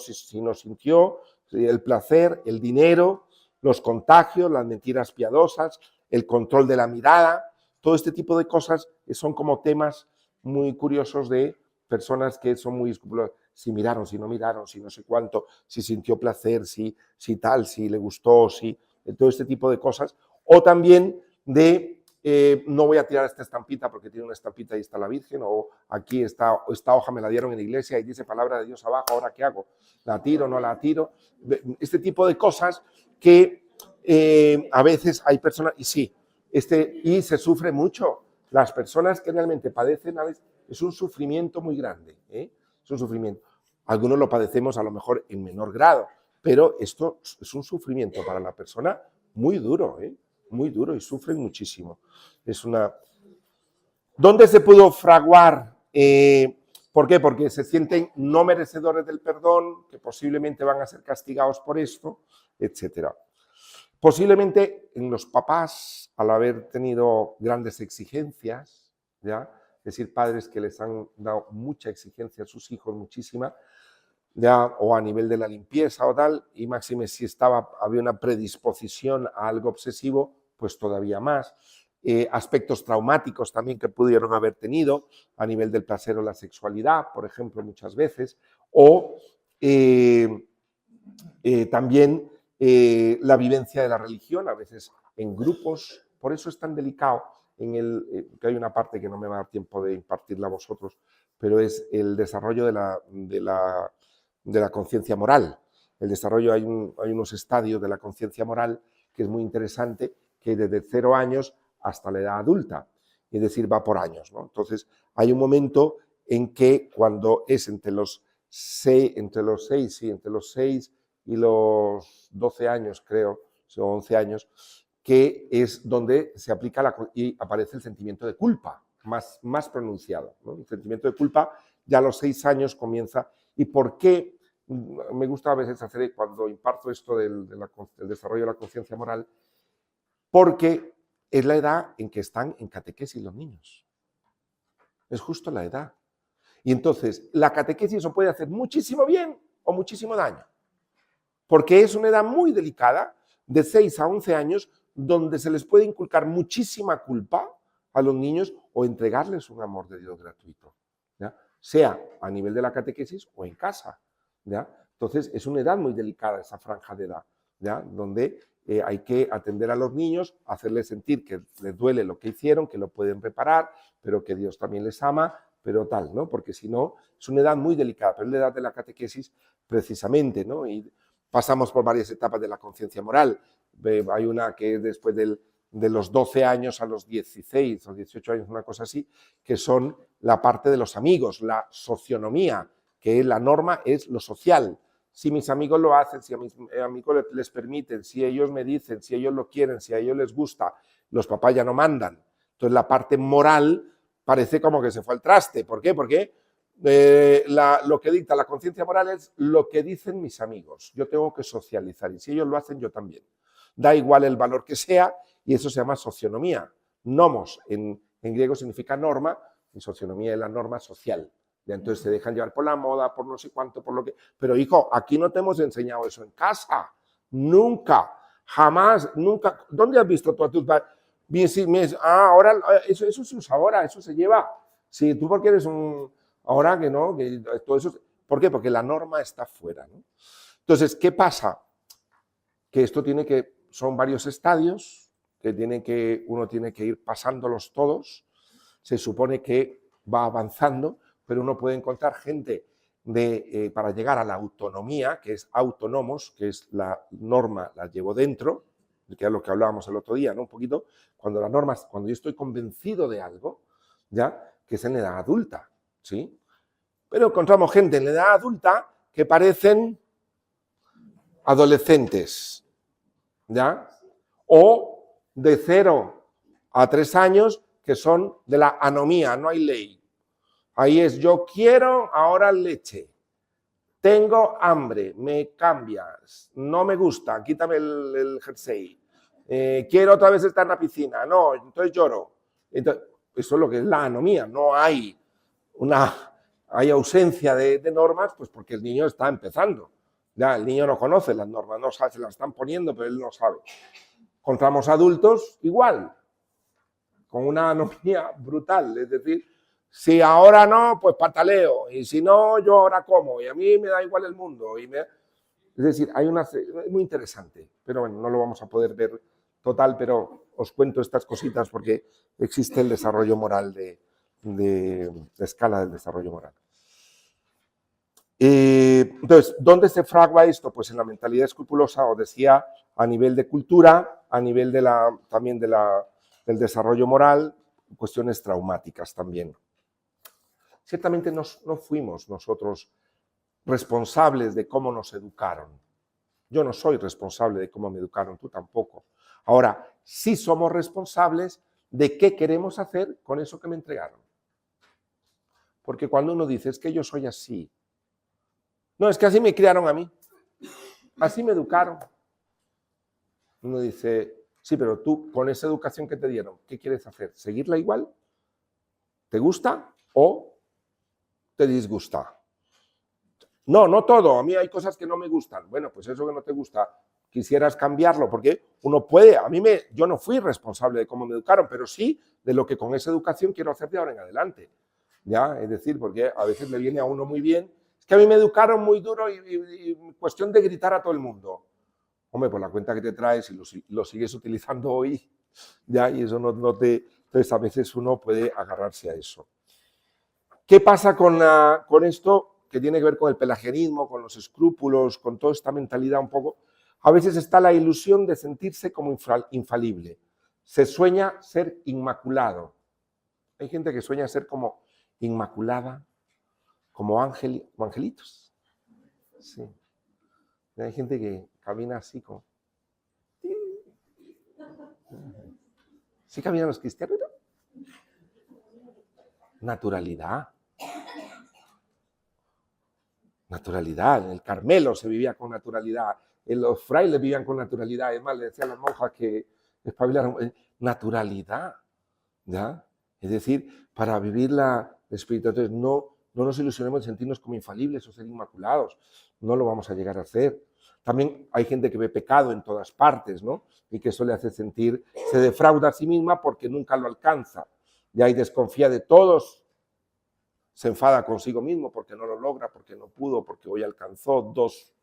sintió, el placer, el dinero, los contagios, las mentiras piadosas, el control de la mirada. Todo este tipo de cosas son como temas muy curiosos de personas que son muy escrupulosas. Si miraron, si no miraron, si no sé cuánto, si sintió placer, si tal, si le gustó, si todo este tipo de cosas. O también de no voy a tirar esta estampita porque tiene una estampita y está la Virgen, o aquí esta hoja me la dieron en la iglesia y dice palabra de Dios abajo, ¿ahora qué hago? ¿La tiro, no la tiro? Este tipo de cosas que a veces hay personas, y sí, y se sufre mucho. Las personas que realmente padecen a veces, es un sufrimiento muy grande, es un sufrimiento. Algunos lo padecemos a lo mejor en menor grado, pero esto es un sufrimiento para la persona muy duro, muy duro, y sufren muchísimo. ¿Dónde se pudo fraguar? ¿Por qué? Porque se sienten no merecedores del perdón, que posiblemente van a ser castigados por esto, etc. Posiblemente en los papás, al haber tenido grandes exigencias, ¿ya? Es decir, padres que les han dado mucha exigencia a sus hijos, muchísima, ya, o a nivel de la limpieza o tal, y máxime si había una predisposición a algo obsesivo, pues todavía más. Aspectos traumáticos también que pudieron haber tenido a nivel del placer o la sexualidad, por ejemplo, muchas veces, o también la vivencia de la religión, a veces en grupos. Por eso es tan delicado, que hay una parte que no me va a dar tiempo de impartirla a vosotros, pero es el desarrollo de la conciencia moral. El desarrollo, hay unos estadios de la conciencia moral que es muy interesante, que desde 0 años hasta la edad adulta, es decir, va por años, ¿no? Entonces, hay un momento en que cuando es entre los 6 y los 12 años, creo, o 11 años, que es donde se aplica y aparece el sentimiento de culpa, más pronunciado, ¿no? El sentimiento de culpa ya a los 6 años comienza. ¿Y por qué? Me gusta a veces hacer, cuando imparto esto del desarrollo de la conciencia moral, porque es la edad en que están en catequesis los niños. Es justo la edad. Y entonces, la catequesis os puede hacer muchísimo bien o muchísimo daño, porque es una edad muy delicada, de 6 a 11 años, donde se les puede inculcar muchísima culpa a los niños o entregarles un amor de Dios gratuito, ¿ya? Sea a nivel de la catequesis o en casa, ¿ya? Entonces, es una edad muy delicada esa franja de edad, ¿ya? Donde hay que atender a los niños, hacerles sentir que les duele lo que hicieron, que lo pueden reparar, pero que Dios también les ama, pero tal, ¿no? Porque si no, es una edad muy delicada, pero es la edad de la catequesis precisamente, ¿no? Y pasamos por varias etapas de la conciencia moral. Hay una que es después de los 12 años a los 16 o 18 años, una cosa así, que son la parte de los amigos, la socionomía, que la norma es lo social. Si mis amigos lo hacen, si a mis amigos les permiten, si ellos me dicen, si ellos lo quieren, si a ellos les gusta, los papás ya no mandan. Entonces la parte moral parece como que se fue al traste. ¿Por qué? Porque lo que dicta la conciencia moral es lo que dicen mis amigos. Yo tengo que socializar y si ellos lo hacen, yo también. Da igual el valor que sea y eso se llama socionomía. Nomos en griego significa norma y socionomía es la norma social. Entonces se dejan llevar por la moda, por no sé cuánto, por lo que... Pero hijo, aquí no te hemos enseñado eso en casa. Nunca, jamás, nunca. ¿Dónde has visto tú a tus padres? Ahora, eso se usa ahora, eso se lleva. Si tú porque eres un... Ahora que no, que todo eso... ¿Por qué? Porque la norma está fuera, ¿no? Entonces, ¿qué pasa? Que esto son varios estadios que uno tiene que ir pasándolos todos. Se supone que va avanzando, pero uno puede encontrar gente para llegar a la autonomía, que es autónomos, que es la norma, la llevo dentro, que es lo que hablábamos el otro día, ¿no? Un poquito, cuando yo estoy convencido de algo, ya, que es en la edad adulta, ¿sí? Pero encontramos gente en la edad adulta que parecen adolescentes, ¿ya? O de 0 a 3 años que son de la anomía, no hay ley. Ahí es, yo quiero ahora leche. Tengo hambre, me cambias. No me gusta, quítame el jersey. Quiero otra vez estar en la piscina. No, entonces lloro. Entonces, eso es lo que es la anomía. No hay hay ausencia de normas, pues porque el niño está empezando. Ya, el niño no conoce las normas, no sabe, se las están poniendo, pero él no sabe. Encontramos adultos igual, con una anomía brutal. Es decir, si ahora no, pues pataleo. Y si no, yo ahora como. Y a mí me da igual el mundo. Es decir, es muy interesante. Pero bueno, no lo vamos a poder ver total, pero os cuento estas cositas porque existe el desarrollo moral de escala del desarrollo moral. Entonces, ¿dónde se fragua esto? Pues en la mentalidad escrupulosa, os decía, a nivel de cultura, a nivel también del desarrollo moral, cuestiones traumáticas también. Ciertamente no fuimos nosotros responsables de cómo nos educaron. Yo no soy responsable de cómo me educaron, tú tampoco. Ahora, sí somos responsables de qué queremos hacer con eso que me entregaron. Porque cuando uno dice, es que yo soy así, no, es que así me criaron a mí, así me educaron. Uno dice, sí, pero tú con esa educación que te dieron, ¿qué quieres hacer? ¿Seguirla igual? ¿Te gusta o te disgusta? No, no todo, a mí hay cosas que no me gustan. Bueno, pues eso que no te gusta, quisieras cambiarlo, porque uno puede, yo no fui responsable de cómo me educaron, pero sí de lo que con esa educación quiero hacer de ahora en adelante. ¿Ya? Es decir, porque a veces le viene a uno muy bien, es que a mí me educaron muy duro y cuestión de gritar a todo el mundo. Hombre, pues la cuenta que te traes y lo sigues utilizando hoy, ¿ya? Y eso no te... Entonces a veces uno puede agarrarse a eso. ¿Qué pasa con esto que tiene que ver con el pelagianismo, con los escrúpulos, con toda esta mentalidad un poco? A veces está la ilusión de sentirse como infalible. Se sueña ser inmaculado. Hay gente que sueña ser como inmaculada, como angelitos. Sí. Hay gente que camina así como... ¿Sí caminan los cristianos? Naturalidad. Naturalidad. En el Carmelo se vivía con naturalidad. En los frailes vivían con naturalidad. Es más, le decían a las monjas que espabilaron. Naturalidad. ¿Ya? Es decir, para vivir la espiritualidad, no nos ilusionemos en sentirnos como infalibles o ser inmaculados. No lo vamos a llegar a hacer. También hay gente que ve pecado en todas partes, ¿no? Y que eso le hace sentir, se defrauda a sí misma porque nunca lo alcanza. Y ahí desconfía de todos, se enfada consigo mismo porque no lo logra, porque no pudo, porque hoy alcanzó 2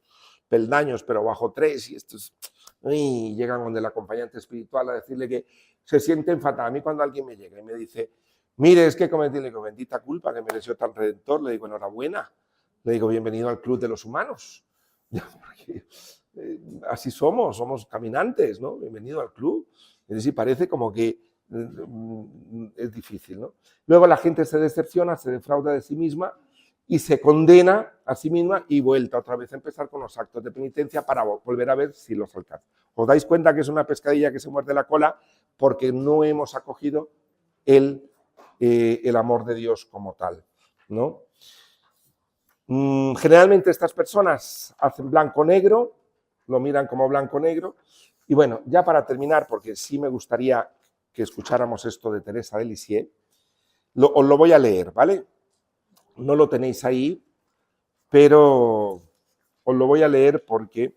peldaños, pero bajó 3 y estos llegan donde el acompañante espiritual a decirle que se sienten fatal. A mí cuando alguien me llega y me dice, mire, es que cometí, le digo, bendita culpa que mereció tan redentor, le digo, enhorabuena, le digo, bienvenido al club de los humanos. Porque, así somos caminantes, ¿no? Bienvenido al club. Es decir, parece como que es difícil, ¿no? Luego la gente se decepciona, se defrauda de sí misma y se condena a sí misma y vuelta otra vez a empezar con los actos de penitencia para volver a ver si los alcanza. ¿Os dais cuenta que es una pescadilla que se muerde la cola porque no hemos acogido el amor de Dios como tal, ¿no? Generalmente estas personas hacen blanco-negro, lo miran como blanco-negro. Y bueno, ya para terminar, porque sí me gustaría que escucháramos esto de Teresa de Lisieux, os lo voy a leer, ¿vale? No lo tenéis ahí, pero os lo voy a leer porque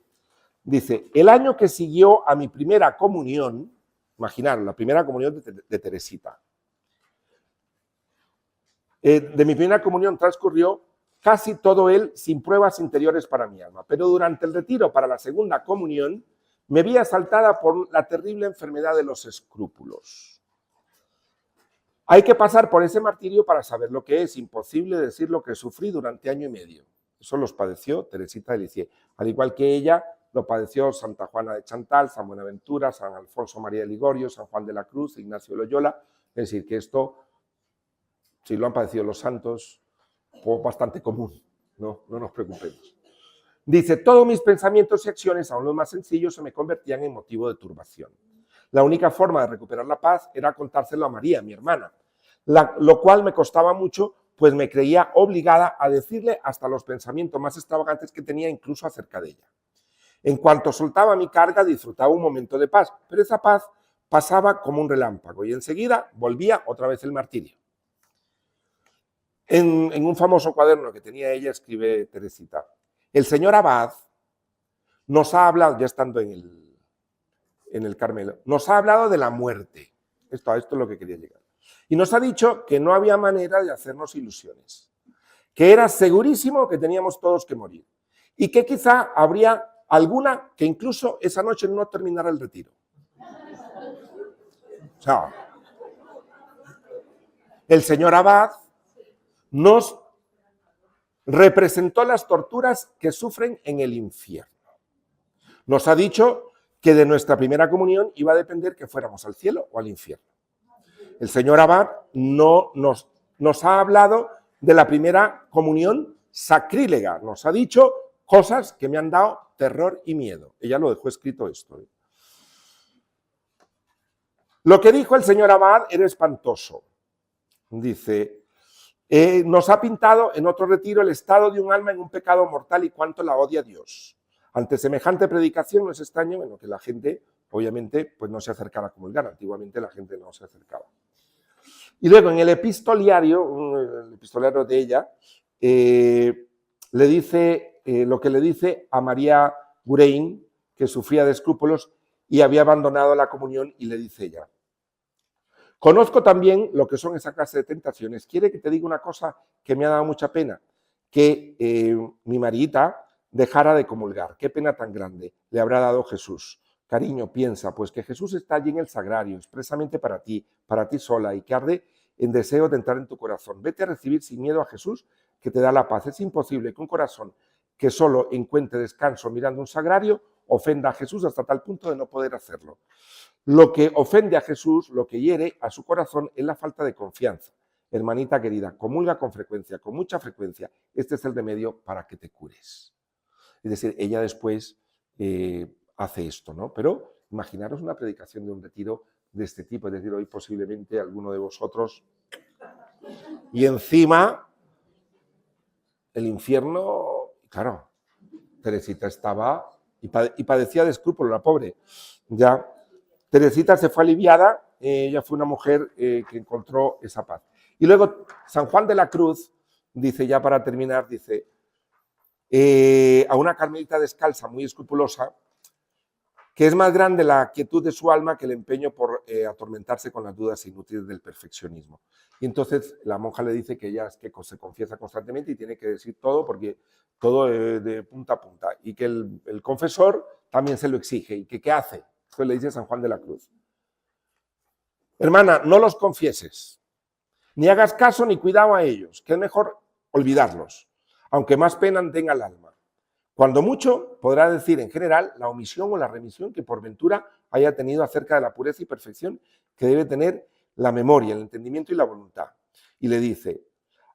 dice, el año que siguió a mi primera comunión, imaginaros, la primera comunión de Teresita, de mi primera comunión transcurrió casi todo él sin pruebas interiores para mi alma, pero durante el retiro para la segunda comunión me vi asaltada por la terrible enfermedad de los escrúpulos. Hay que pasar por ese martirio para saber lo que es. Imposible decir lo que sufrí durante 1 año y medio. Eso los padeció Teresita de Lisieux. Al igual que ella, lo padeció Santa Juana de Chantal, San Buenaventura, San Alfonso María de Ligorio, San Juan de la Cruz, Ignacio de Loyola. Es decir, que esto, si lo han padecido los santos, fue bastante común. No nos preocupemos. Dice, todos mis pensamientos y acciones, aun los más sencillos, se me convertían en motivo de turbación. La única forma de recuperar la paz era contárselo a María, mi hermana, lo cual me costaba mucho pues me creía obligada a decirle hasta los pensamientos más extravagantes que tenía incluso acerca de ella. En cuanto soltaba mi carga, disfrutaba un momento de paz, pero esa paz pasaba como un relámpago y enseguida volvía otra vez el martirio. En un famoso cuaderno que tenía ella escribe Teresita: el señor Abad nos ha hablado, ya estando en el Carmelo, nos ha hablado de la muerte. Esto es lo que quería llegar. Y nos ha dicho que no había manera de hacernos ilusiones, que era segurísimo que teníamos todos que morir y que quizá habría alguna que incluso esa noche no terminara el retiro. O sea, el señor Abad nos representó las torturas que sufren en el infierno. Nos ha dicho que de nuestra primera comunión iba a depender que fuéramos al cielo o al infierno. El señor Abad no nos ha hablado de la primera comunión sacrílega. Nos ha dicho cosas que me han dado terror y miedo. Ella lo dejó escrito esto. Lo que dijo el señor Abad era espantoso. Dice, nos ha pintado en otro retiro el estado de un alma en un pecado mortal y cuánto la odia Dios. Ante semejante predicación no es extraño en lo que la gente, obviamente, pues no se acercara a comulgar. Antiguamente la gente no se acercaba. Y luego en el epistolario de ella, le dice lo que le dice a María Gurein, que sufría de escrúpulos y había abandonado la comunión, y le dice ella: conozco también lo que son esa clase de tentaciones. Quiere que te diga una cosa que me ha dado mucha pena, que mi Marita dejara de comulgar. Qué pena tan grande le habrá dado Jesús. Cariño, piensa, pues que Jesús está allí en el sagrario, expresamente para ti sola, y que arde en deseo de entrar en tu corazón. Vete a recibir sin miedo a Jesús, que te da la paz. Es imposible que un corazón que solo encuentre descanso mirando un sagrario ofenda a Jesús hasta tal punto de no poder hacerlo. Lo que ofende a Jesús, lo que hiere a su corazón, es la falta de confianza. Hermanita querida, comulga con frecuencia, con mucha frecuencia. Este es el remedio para que te cures. Es decir, ella después hace esto, ¿no? Pero imaginaros una predicación de un retiro de este tipo, es decir, hoy posiblemente alguno de vosotros, y encima el infierno, claro, Teresita estaba y padecía de escrúpulos, la pobre. Ya, Teresita se fue aliviada, ella fue una mujer que encontró esa paz. Y luego San Juan de la Cruz dice, ya para terminar, dice, a una carmelita descalza muy escrupulosa, que es más grande la quietud de su alma que el empeño por atormentarse con las dudas inútiles del perfeccionismo. Y entonces la monja le dice que ella es que se confiesa constantemente y tiene que decir todo, porque todo de punta a punta, y que el confesor también se lo exige, y que ¿qué hace? Eso le dice San Juan de la Cruz. Hermana, no los confieses, ni hagas caso ni cuidado a ellos, que es mejor olvidarlos, aunque más pena tenga el alma. Cuando mucho, podrá decir en general la omisión o la remisión que por ventura haya tenido acerca de la pureza y perfección que debe tener la memoria, el entendimiento y la voluntad. Y le dice,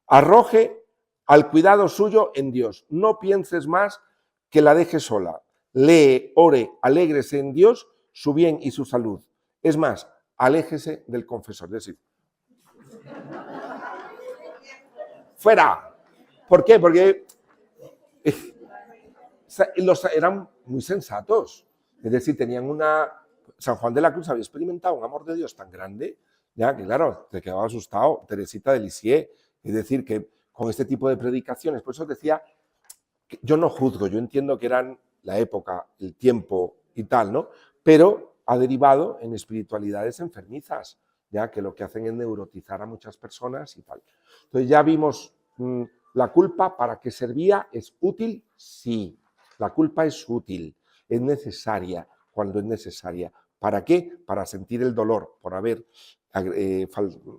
arroje al cuidado suyo en Dios, no pienses más que la deje sola. Lee, ore, alégrese en Dios, su bien y su salud. Es más, aléjese del confesor. Es decir, fuera. ¿Por qué? Porque eran muy sensatos. Es decir, tenían San Juan de la Cruz había experimentado un amor de Dios tan grande, ya que claro, te quedaba asustado. Teresita de Lisieux. Es decir, que con este tipo de predicaciones, por eso decía, que yo no juzgo, yo entiendo que eran la época, el tiempo y tal, ¿no? Pero ha derivado en espiritualidades enfermizas, ya que lo que hacen es neurotizar a muchas personas y tal. Entonces ya vimos la culpa, ¿para qué servía? ¿Es útil? Sí. La culpa es útil, es necesaria cuando es necesaria. ¿Para qué? Para sentir el dolor por haber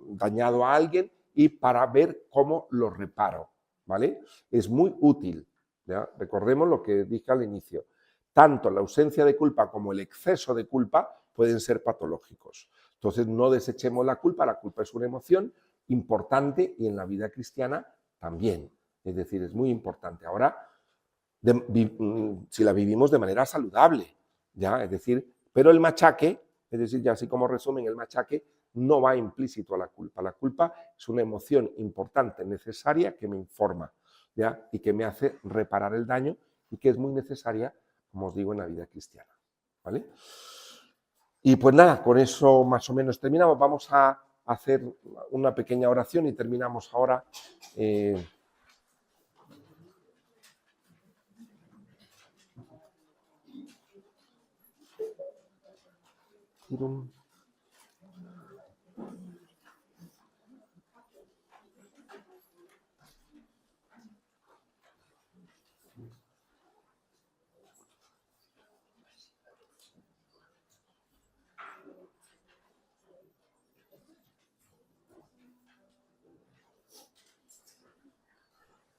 dañado a alguien y para ver cómo lo reparo, ¿vale? Es muy útil, ¿ya? Recordemos lo que dije al inicio. Tanto la ausencia de culpa como el exceso de culpa pueden ser patológicos. Entonces no desechemos la culpa es una emoción importante y en la vida cristiana también. Es decir, es muy importante. Ahora, si la vivimos de manera saludable, ¿ya? Es decir, pero el machaque, es decir, ya así como resumen, el machaque no va implícito a la culpa. La culpa es una emoción importante, necesaria, que me informa, ¿ya? Y que me hace reparar el daño y que es muy necesaria, como os digo, en la vida cristiana, ¿vale? Y pues nada, con eso más o menos terminamos. Vamos a hacer una pequeña oración y terminamos ahora.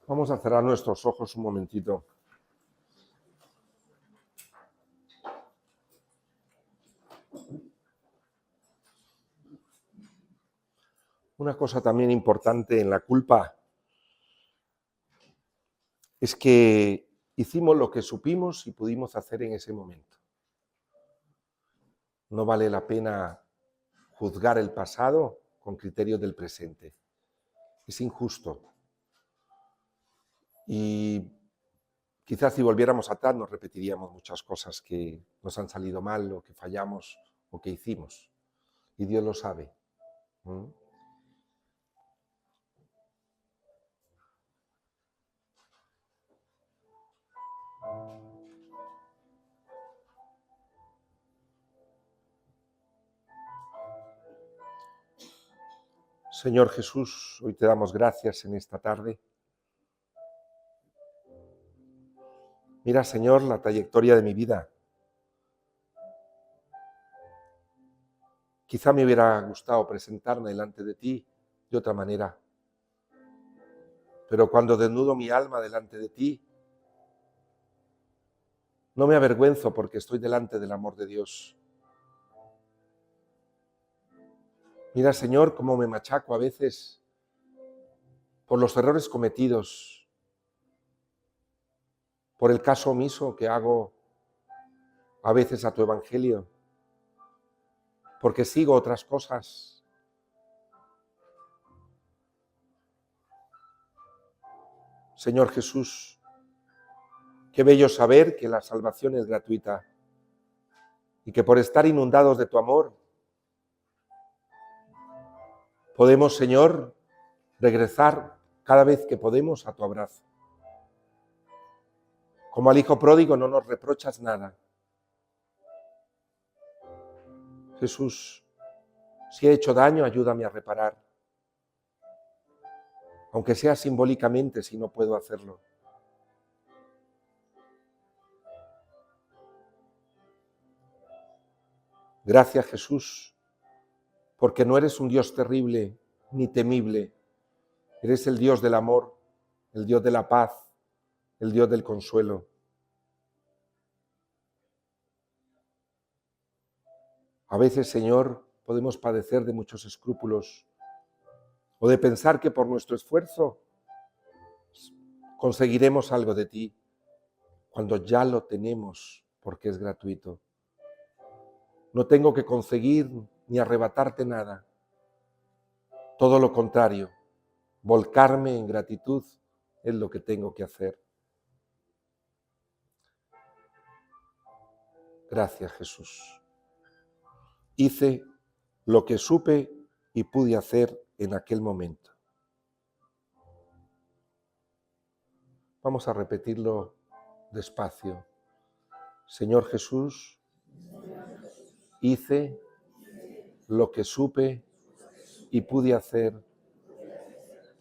Vamos a cerrar nuestros ojos un momentito. Una cosa también importante en la culpa es que hicimos lo que supimos y pudimos hacer en ese momento. No vale la pena juzgar el pasado con criterios del presente. Es injusto. Y quizás si volviéramos atrás nos repetiríamos muchas cosas que nos han salido mal o que fallamos o que hicimos. Y Dios lo sabe. ¿Mm? Señor Jesús, hoy te damos gracias en esta tarde. Mira, Señor, la trayectoria de mi vida. Quizá me hubiera gustado presentarme delante de ti de otra manera. Pero cuando desnudo mi alma delante de ti, no me avergüenzo porque estoy delante del amor de Dios. Mira, Señor, cómo me machaco a veces por los errores cometidos, por el caso omiso que hago a veces a tu evangelio, porque sigo otras cosas. Señor Jesús, qué bello saber que la salvación es gratuita y que por estar inundados de tu amor podemos, Señor, regresar cada vez que podemos a tu abrazo. Como al hijo pródigo no nos reprochas nada. Jesús, si he hecho daño, ayúdame a reparar, aunque sea simbólicamente si no puedo hacerlo. Gracias, Jesús, porque no eres un Dios terrible ni temible. Eres el Dios del amor, el Dios de la paz, el Dios del consuelo. A veces, Señor, podemos padecer de muchos escrúpulos o de pensar que por nuestro esfuerzo conseguiremos algo de ti cuando ya lo tenemos porque es gratuito. No tengo que conseguir ni arrebatarte nada. Todo lo contrario, volcarme en gratitud es lo que tengo que hacer. Gracias, Jesús. Hice lo que supe y pude hacer en aquel momento. Vamos a repetirlo despacio. Señor Jesús, hice lo que supe y pude hacer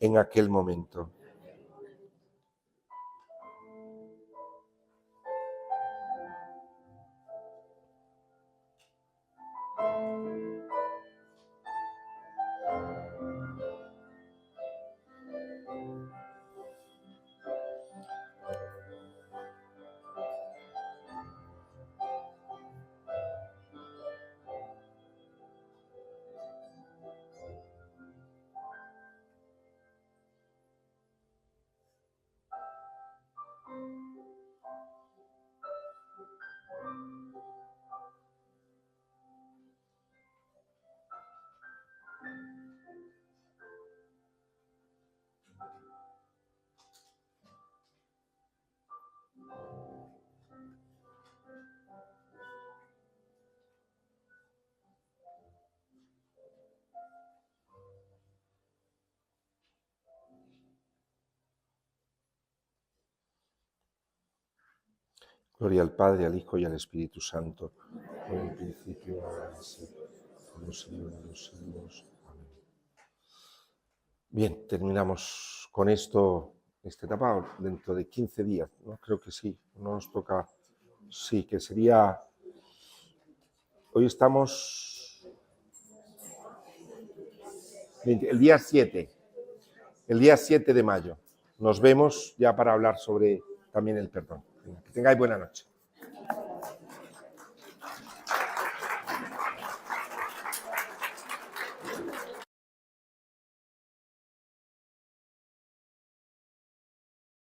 en aquel momento. Gloria al Padre, al Hijo y al Espíritu Santo, como en el principio, ahora y siempre, por los siglos de los siglos. Amén. Bien, terminamos con esto, esta etapa, dentro de 15 días, ¿no? Creo que sí, no nos toca, sí, que sería, hoy estamos, el día 7 de mayo. Nos vemos ya para hablar sobre también el perdón. Que tengáis buena noche.